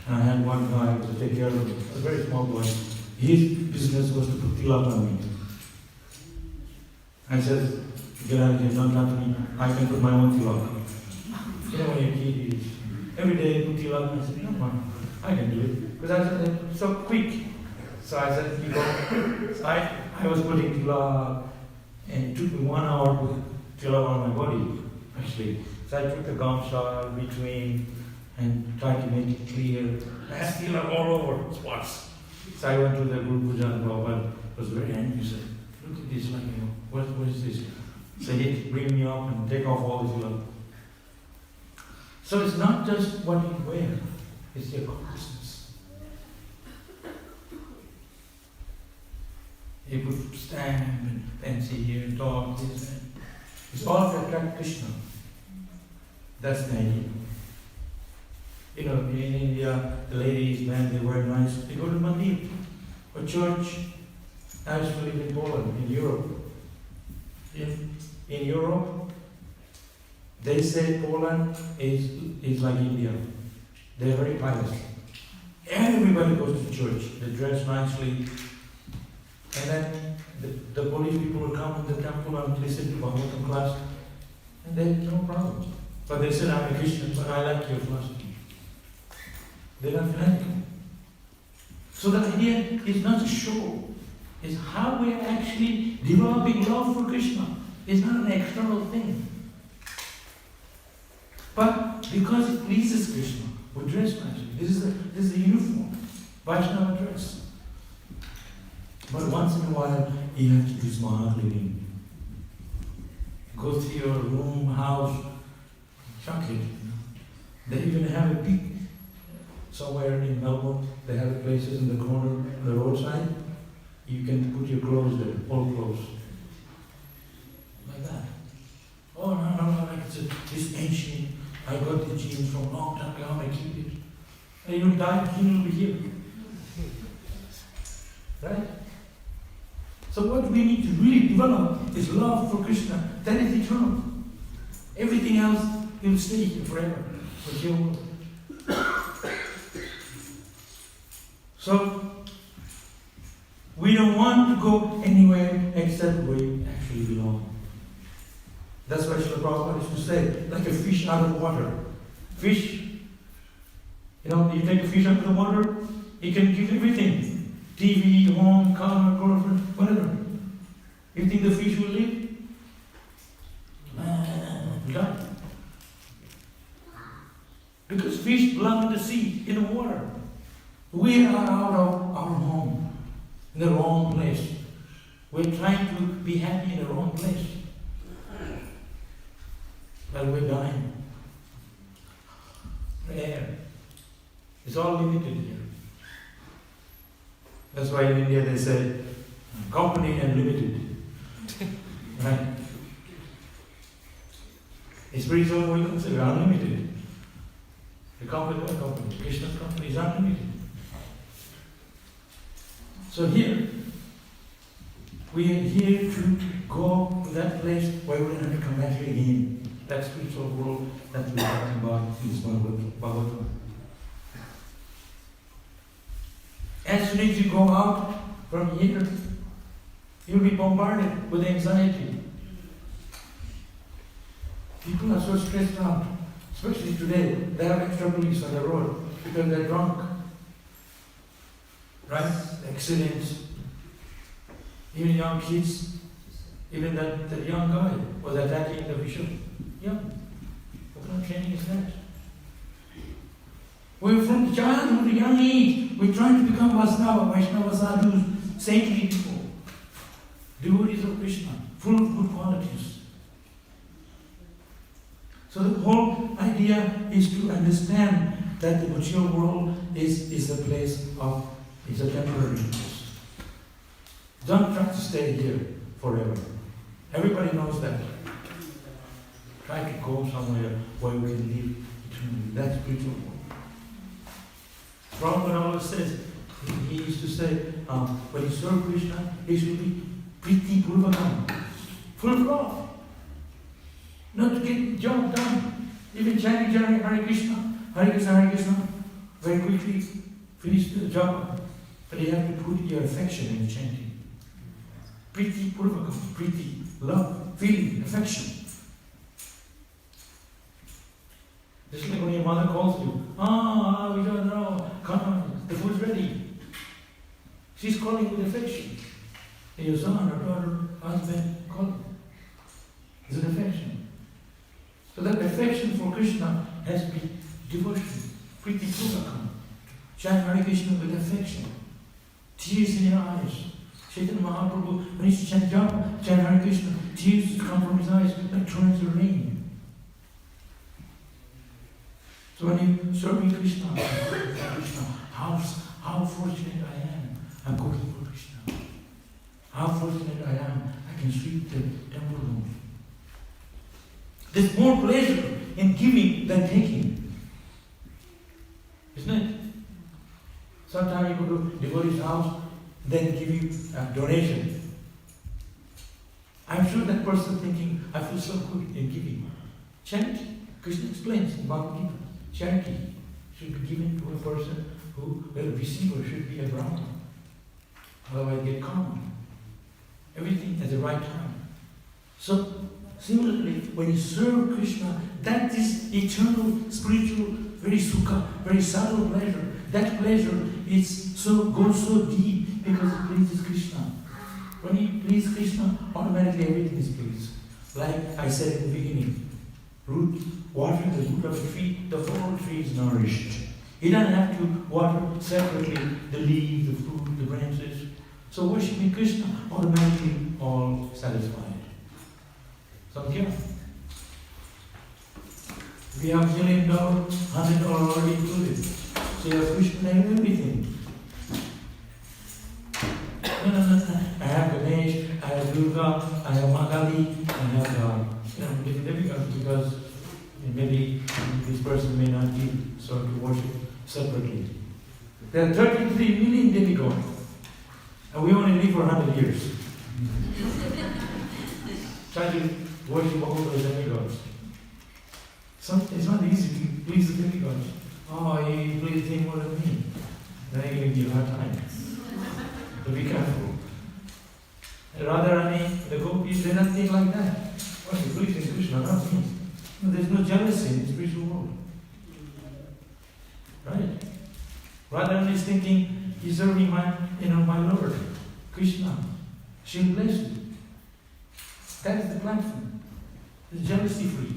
And I had one guy to take care of him, a very small boy. His business was to put tilak on me. I said, "Get out of here, don't talk to me. I can put my own tilak." You know when your kid is every day put tilak, and I said, "No, I can do it." Because I said, "It's so quick." So I said, "You go." So I was putting tilak, and it took me 1 hour to put tilak on my body, actually. So I took the gamsha between and tried to make it clear. I had tilak all over, spots. So I went to the Guru Puja and Prabhupada was very angry. He said, "Look at this, like, what is this?" So he'd bring me up and take off all this tilak. So it's not just what you wear, it's your consciousness. You put stamp and fancy here, dog, this, and it's all to attract Krishna. That's the idea. You know, in India, the ladies, men, they wear nice. They go to mandir or church. I used to live in Poland, in Europe. In Europe, they say Poland is like India. They're very pious. Everybody goes to church. They dress nicely. And then the Polish people will come in the temple and listen to Bhagavatam class. And they have no problem. But they said, "I'm a Christian, but I like your philosophy." They're not fanatical. So the idea is not a show. It's how we are actually developing love for Krishna. It's not an external thing. But because it pleases Krishna, we dress nicely. This is the uniform, Vaishnava dress. But once in a while, you have to do smart living. Go to your room, house, chuck it. They even have a big, somewhere in Melbourne, they have places in the corner, on the roadside. You can put your clothes there, old clothes. Like that. Oh, no, like it's this ancient, I got the jeans from a long time ago, I keep it. And you die, the king will be here. Right? So what we need to really develop is love for Krishna. That is eternal. Everything else will stay here forever. But you. So we don't want to go anywhere except where we actually belong. That's what Srila Prabhupada used to say, like a fish out of water. Fish, you take a fish out of the water, it can give everything. TV, home, car, girlfriend, whatever. You think the fish will live? No. Because fish belong in the sea, in the water. We are out of our home, in the wrong place. We're trying to be happy in the wrong place. But we're dying. Air. It's all limited here. That's why in India they say, company and limited. Right? It's pretty soon we consider unlimited. The company, what company? Krishna's company is unlimited. So here, we are here to go to that place where we don't have to come back here again. That spiritual world that we're talking about in this Bhagavatam. As soon as you go out from here, you'll be bombarded with anxiety. People are so stressed out, especially today. They have extra police on the road because they're drunk. Right? Accidents. Even young kids, even that young guy was attacking the bishop. Yeah. What kind of training is that? We're from childhood to young age, we're trying to become Vaishnava sadhus, saintly people, devotees of Krishna, full of good qualities. So the whole idea is to understand that the material world is a place of, is a temporary place. Don't try to stay here forever. Everybody knows that. Try to go somewhere where you can live eternally. That's spiritual world. Prabhupada always says, he used to say, when you serve Krishna, it should be priti purvakam, full of love. Not to get job done. Even chanting Hare Krishna, very quickly finish the job. But you have to put your affection in chanting. Priti purvakam, priti, love, feeling, affection. Just like when your mother calls you, we don't know, come on, the food's ready. She's calling with affection. And your son or daughter, husband, calling. It's an affection. So that affection for Krishna has to be devotion, priti purvakam. Chant Hare Krishna with affection. Tears in your eyes. Chaitanya Mahaprabhu, when he used to chant Hare Krishna, tears used to come from his eyes like torrents of rain. So when you serve Krishna, how fortunate I am. I'm cooking for Krishna. How fortunate I am. I can sweep the temple room. There's more pleasure in giving than taking. Isn't it? Sometimes you go to devotee's house, then give you a donation. I'm sure that person thinking, I feel so good in giving. Charity. Krishna explains in Bhagavad Gita. Charity should be given to a person who, well, receiver should be a Brahman. Otherwise get common. Everything at the right time. So, similarly, when you serve Krishna, that is eternal, spiritual, very sukha, very subtle pleasure. That pleasure goes so deep because it pleases Krishna. When you please Krishna, automatically everything is pleased. Like I said in the beginning, watering the root of a tree, the whole tree is nourished. He doesn't have to water separately the leaves, the fruit, the branches. So worshiping Krishna, automatically all satisfied. So here, we have $1 million, $100 already included. So you have Krishna and everything. No. I have Ganesh, I have Durga, I have Magali, I have different demigods because maybe this person may not be so to worship separately. There are 33 million demigods, and we only live for 100 years. Try to worship all those demigods. It's not easy to please the demigods. You please him more than me. Then you're going to give hard time. So be careful. Radharani, the gopis, they're not think like that. You're pleasing Krishna, not me. No, there's no jealousy in the spiritual world. Right? Radharani is thinking, he's serving my Lord, Krishna. She'll bless you. That is the platform. It's jealousy free.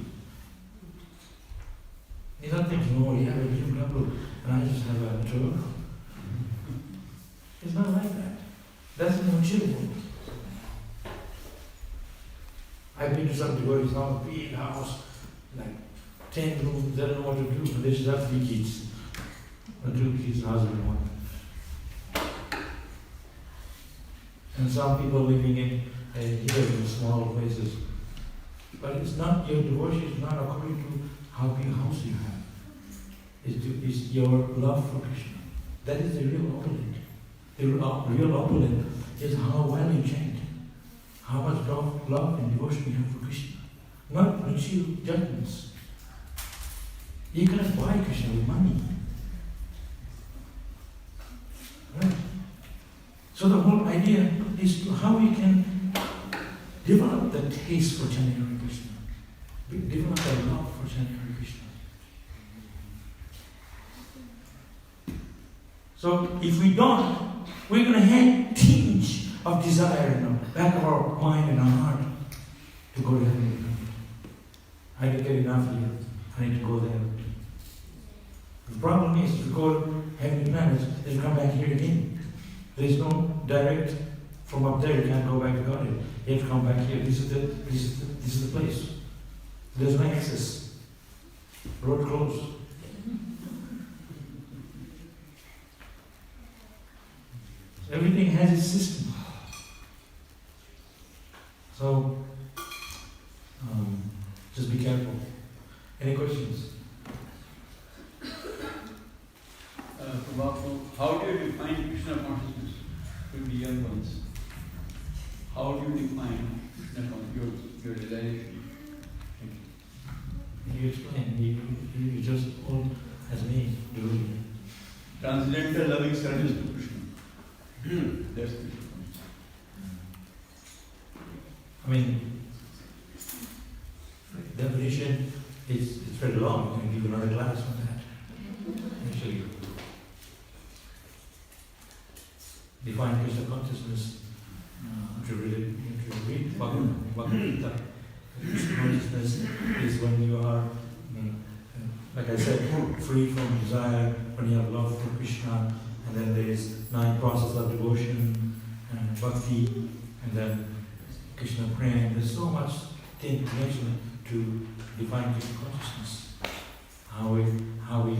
He's not thinking, you have a dream couple and I just have a trouble. It's not like that. That's an unachievable. I've been to some devotees now, big house, like 10 rooms, they don't know what to do, but they should have 3 kids. Or 2 kids, husband, one. And some people living in small places. But it's not, your devotion is not according to how big a house you have. It's your love for Krishna. That is the real opulent. The real opulent is how well you chant. How much love and devotion you have for Krishna. Not material judgments. You cannot buy Krishna with money. Right? So the whole idea is to how we can develop the taste for chanting Hare Krishna. Develop the love for chanting Hare Krishna. So if we don't, we're going to tinge of desire in the back of our mind and our heart to go to heaven. I can get enough here. I need to go there. The problem is, if we go to heavenly planets, then come back here again. There is no direct from up there. You can't go back to God. You have to come back here. This is the place. There's no access. Road closed. Everything has its system. So, just be careful. Any questions? Prabhav, how do you define Krishna consciousness to the young ones? How do you define Krishna consciousness, your realization? You explain. You just all as me do. Transcendental loving service to Krishna. That's Krishna consciousness. I mean, definition is very long. I can give another class on that. Actually, define Krishna consciousness. To read Bhaktivedanta. Krishna consciousness is when you are, like I said, free from desire, when you have love for Krishna, and then there is 9 processes of devotion, and bhakti, and then Krishna praying. There's so much connection to define Krishna consciousness. How we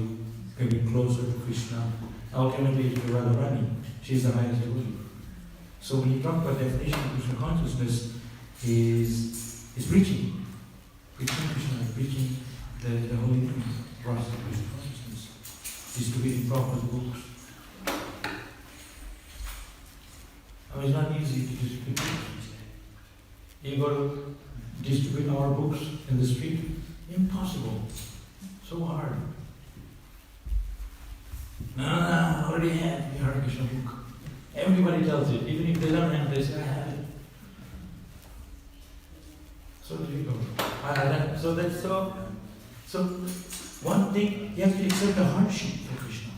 can be closer to Krishna. Ultimately, to Radharani. She's the highest devotee. So when you talk about definition of Krishna consciousness, is preaching. Preaching Krishna, preaching the holy process of Krishna consciousness. Distributing Prabhupada's books. I mean, it's not easy to distribute books. You got to distribute our books in the street. Impossible. So hard. No, I already have the Hare Krishna book. Everybody tells it. Even if they don't have this, I have it. So difficult. So that's so one thing, you have to accept the hardship for Krishna.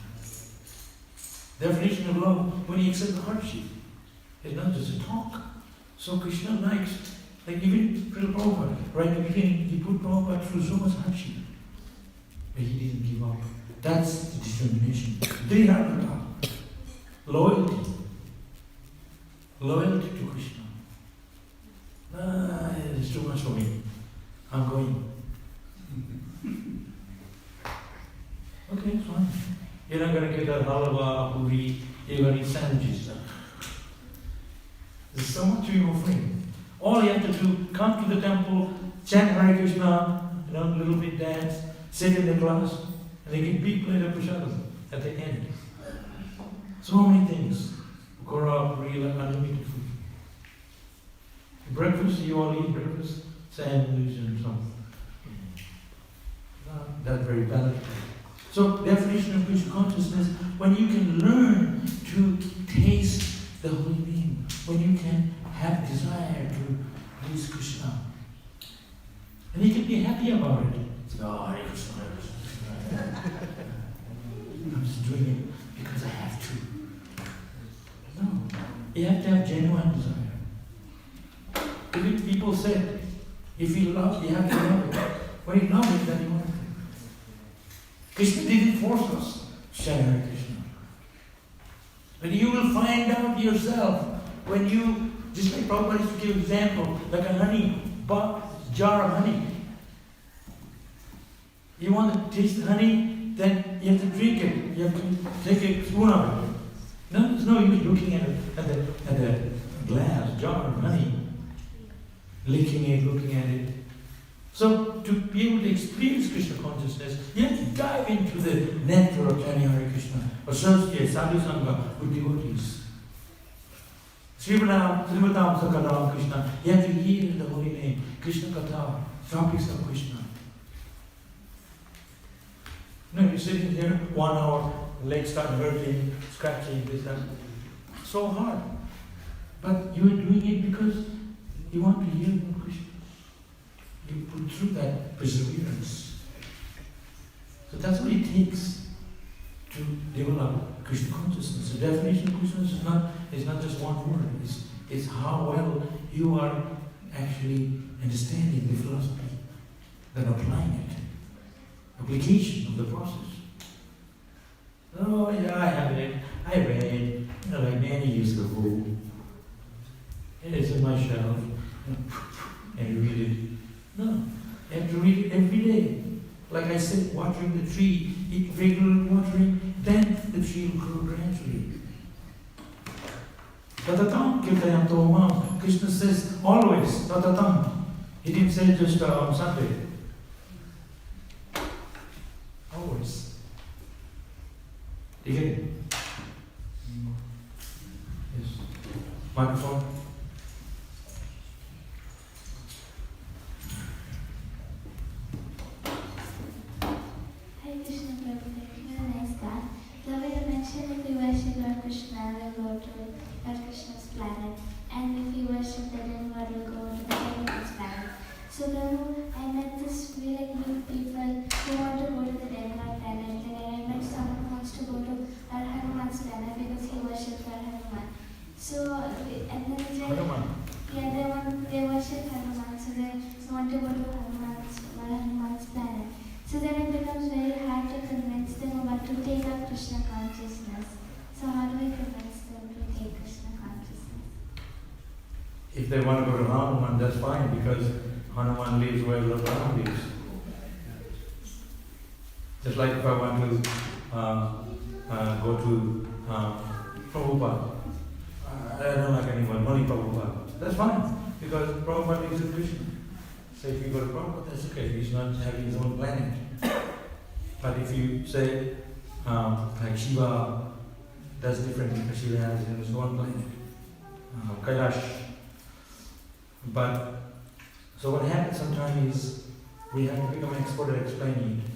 Definition of love, when you accept the hardship, it's not just a talk. So Krishna likes, like even Prabhupada, right at the beginning, he put Prabhupada through so much hardship. But he didn't give up. That's the determination. Dhriyarata. Loyalty. Loyalty to Krishna. It's too much for me. I'm going. Okay, it's fine. You're not going to get a halwa, puri, you're going to eat sandwiches. There's so much you're offering. All you have to do, come to the temple, chant Hare Krishna, a little bit dance, sit in the class, and they give big plate of prasadam at the end. So many things. Gora, puri, unlimited food. Breakfast, you all eat breakfast, sandwich and something. Not that very palatable. So, definition of Krishna consciousness, when you can learn to taste the holy name, when you can have desire to please Krishna, and you can be happy about it. Oh, Hare Krishna, Hare Krishna. I'm just doing it because I have to. No, you have to have genuine desire. Even people said, if you love, you have to love it. When you love it, then you want it. Krishna didn't force us to chant Hare Krishna. But you will find out yourself when you, just like Prabhupada used to give example, like a honey, jar of honey. You want to taste the honey, then you have to drink it. You have to take a spoon of it. No, there's no use looking at the glass, jar of honey, licking it, looking at it. So, to be able to experience Krishna consciousness, you have to dive into the nectar of chanting Hare Krishna, associate sadhu sangha with devotees. Śrīmad Bhāgavatam Krishna, you have to hear the holy name, Krishna Katha, topics of Krishna. No, you're sitting there 1 hour, legs start hurting, scratching, this, that. So hard. But you're doing it because you want to hear about Krishna. You put through that perseverance. So that's what it takes to develop Krishna consciousness. The definition of Krishna is not just one word. It's It's how well you are actually understanding the philosophy, then applying it. Application of the process. Oh yeah, I have it. I read. Like many years ago. It's in my shelf. And read it. No, you have to read it every day. Like I said, watering the tree, regular watering, then the tree will grow gradually. Tatatam kirtayam tomam. Krishna says always, tatatam. He didn't say just on Sunday. Always. Do you get it? Yes. Microphone. Hare Krishna, Prabhupada. You're a nice guy. Prabhupada mentioned if you worship Lord Krishna, we'll go to Lord Krishna's planet. And if you worship the demigod, we'll go to the demigod's planet. So Prabhu, I met this really good people who want to go to the demigod planet. And I met someone who wants to go to Lord Hanuman's planet because he worships Lord Hanuman. So, and then it's like, yeah, they worship Hanuman, so they want to go to Hanuman's planet. So then it becomes very hard to convince them about to take up Krishna consciousness. So how do we convince them to take Krishna consciousness? If they want to go to Hanuman, that's fine, because Hanuman lives where Lord Rama lives. Just like if I want to go to Prabhupada, I don't like anyone, only Prabhupada. That's fine, because Prabhupada lives with Krishna. So if you go to Prabhupada, that's okay, he's not having his own planet. But if you say, like Shiva, that's different because Shiva has his own planet. Kailash. But, so what happens sometimes is, we have to become expert at explaining it.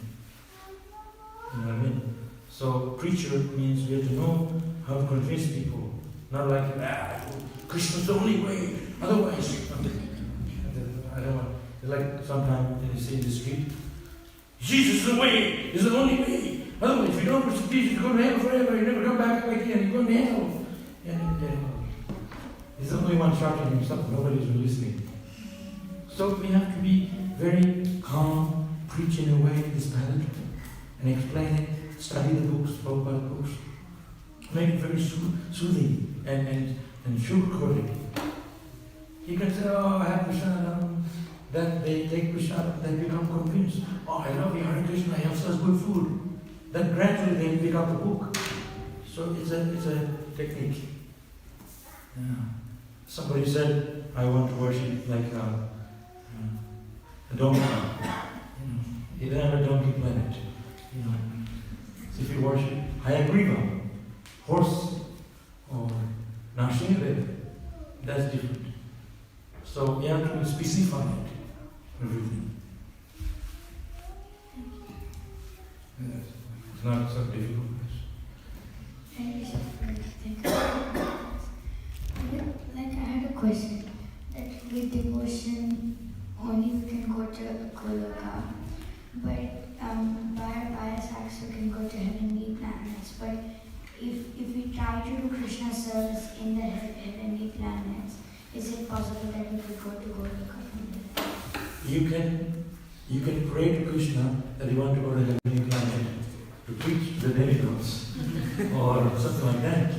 You know what I mean? So, preacher means we have to know how to convince people. Not like, Krishna's the only way, otherwise, I don't want. It's like sometimes you see in the street, Jesus is the way, is the only way. Otherwise, if you don't worship Jesus, you go to hell forever, you never come back again, you go to hell. He's the only one shouting himself, nobody's listening. So we have to be very calm, preach in a way that's palatable, and explain it, study the books, Prabhupada books, make it very soothing and sugarcoat it. You can say, oh, I have Krishna. Then they take Krishna, they become convinced. Oh, I love you, Hare Krishna, I have such good food. Then gradually they pick up the book. So it's a technique. Yeah. Somebody said, I want to worship like a donkey. You don't have a donkey planet. So if you worship Hayagriva, horse, or Nashirve, that's different. So you have to specify it. Everything. It's not so difficult. Like I had a question. That with devotion only we can go to Goloka, but by us acts we can go to heavenly planets. But if we try to do Krishna service in the heavenly planets, is it possible that we could go to Goloka from there? You can pray to Krishna that you want to go to heavenly planet to preach to the demigods or something like that.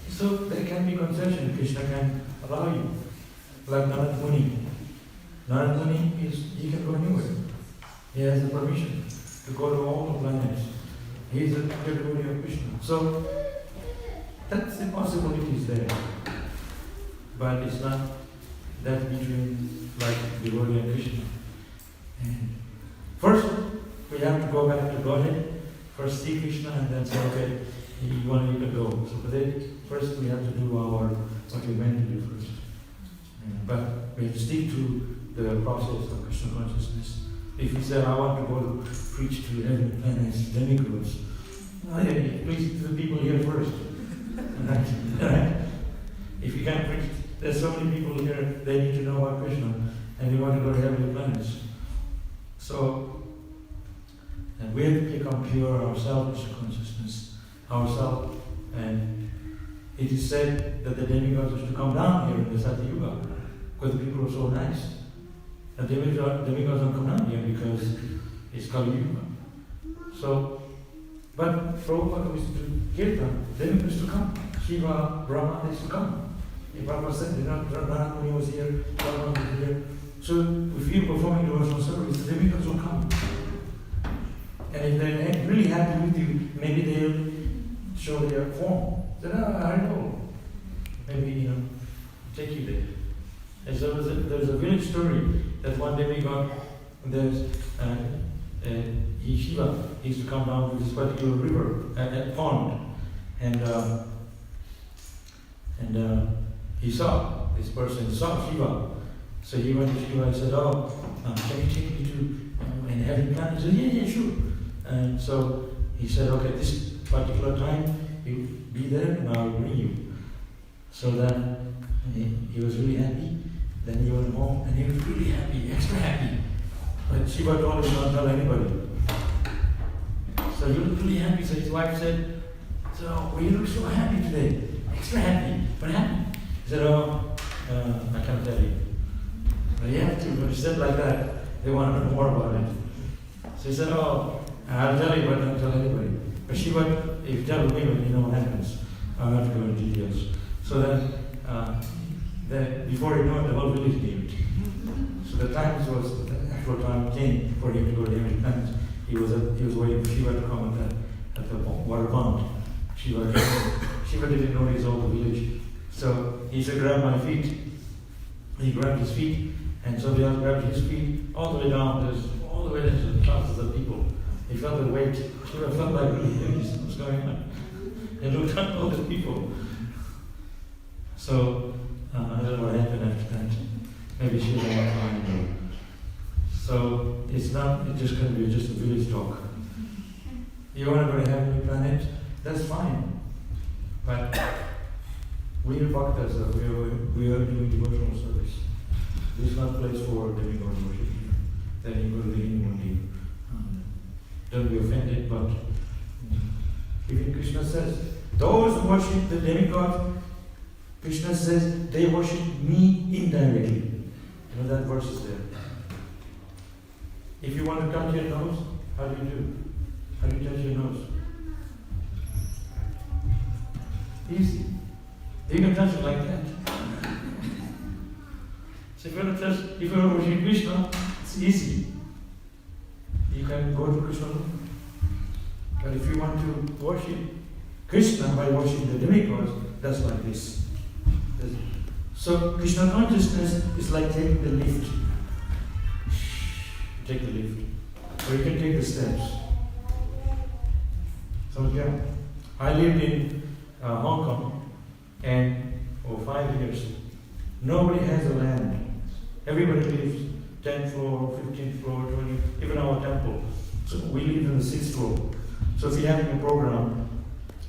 So there can be concession. Krishna can allow you. Like Narad Muni. Narad Muni he can go anywhere. He has the permission to go to all the planets. He is a devotee of Krishna. So that's the possibilities there. But it's not that between like devotee and Krishna. And first, we have to go back to Godhead. First see Krishna and then say, okay, you want me to go. So for that, first we have to do what we meant to do first. But we have to stick to the process of Krishna consciousness. If you say, I want to go to preach to heaven planets, demigods, please to the people here first. Right? If you can't preach, there's so many people here, they need to know about Krishna, and they want to go to heavenly planets. So, and we have to become pure ourselves, Krishna consciousness, ourselves, and it is said that the demigods used to come down here in the Satya Yuga because the people were so nice. The demigods don't come down here because it's Kali Yuga. So, but Prabhupada used to do kirtan, demigods used to come. Shiva, Brahma used to come. If Prabhupada said, Narada Muni was here, Brahma was here. So if you're performing devotional service, the demigods will come. And if they're really happy with you, maybe they'll show their form. Then I don't know. Maybe, take you there. And so there's a village story that one demigod, there's Shiva, he used to come down to this particular river, pond, and he saw, this person saw Shiva. So he went to Shiva and said, can you take me to an heaven planet? He said, yeah, sure. And so he said, okay, this particular time, you be there and I'll bring you. So then he was really happy. Then he went home and he was really happy, extra happy. But Shiva told him not to tell anybody. So he was really happy. So his wife said, so you look so happy today, extra happy, but happy. He said, I can't tell you. But you have to. When she said like that, they want to know more about it. So he said, I'll tell you, but don't tell anybody. But Shiva, if you tell women, you know what happens. I'm not going to details. So then before he knew it, the whole village knew it. So the actual time came for him to go to the heaven planet. He was waiting for Shiva to come at the water pond. Shiva didn't know he's all the village. So he said, grab my feet. He grabbed his feet, and somebody else grabbed his feet all the way down. All the way to the thousands of people. He felt the weight. Shiva felt like really heavy. What's going on? And looked at all the people. So I don't know what happened after that. Maybe Shiva went fine. So it's just going to be just a village talk. You want to go to heavenly planet? That's fine. But we are bhaktas, we are doing devotional service. This is not a place for demigod worship. Then you go to the Hindu. Don't be offended, but even Krishna says, those who worship the demigod, Krishna says, they worship me indirectly. You know that verse is there. If you want to touch your nose, how do you do? How do you touch your nose? Easy. You can touch it like that. So if you want to worship Krishna, it's easy. You can go to Krishna. But if you want to worship Krishna by worshiping the demigods, that's like this. So Krishna consciousness is like taking the lift. Take the lift. Or you can take the steps. So yeah, I lived in Hong Kong, and for 5 years, nobody has a land. Everybody lives 10th floor, 15th floor, 20th, even our temple. So we live in the 6th floor. So if you're having a program,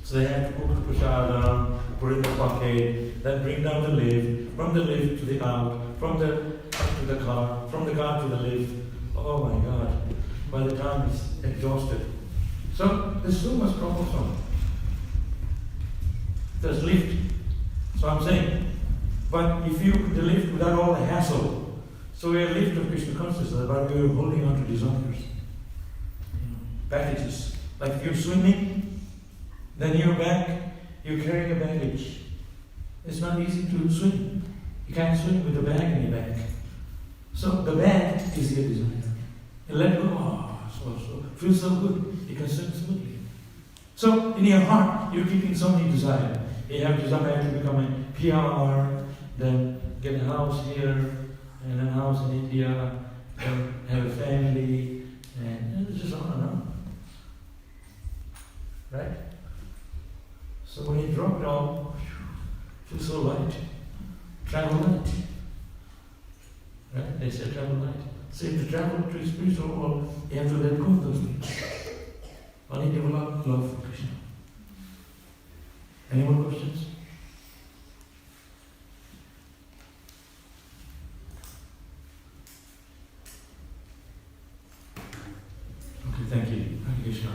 so they have to cook the prasadam, put it in the bucket, then bring down the lift, from the lift to the out, from the up to the car, from the car to the lift. Oh my God, by the time it's exhausted. So there's so much troublesome. There's lift. So I'm saying, but if you could lift without all the hassle, so we're a lift of Krishna consciousness, but we're holding on to desires. Baggages. Like if you're swimming, then you're back, you're carrying a baggage. It's not easy to swim. You can't swim with a bag in your back. So the bag is your desire. And let go, feels so good. You can swim smoothly. So in your heart, you're keeping so many desires. You have desire to become a PR, then get a house here, and a house in India, and have a family, and it's just on and on. Right? So when you drop it all, feel so light. Travel light. Right? They say travel light. So if you travel to spiritual world, you have to let go of those things. Only develop love for Krishna. Any more questions? Okay, thank you. Hare Krishna.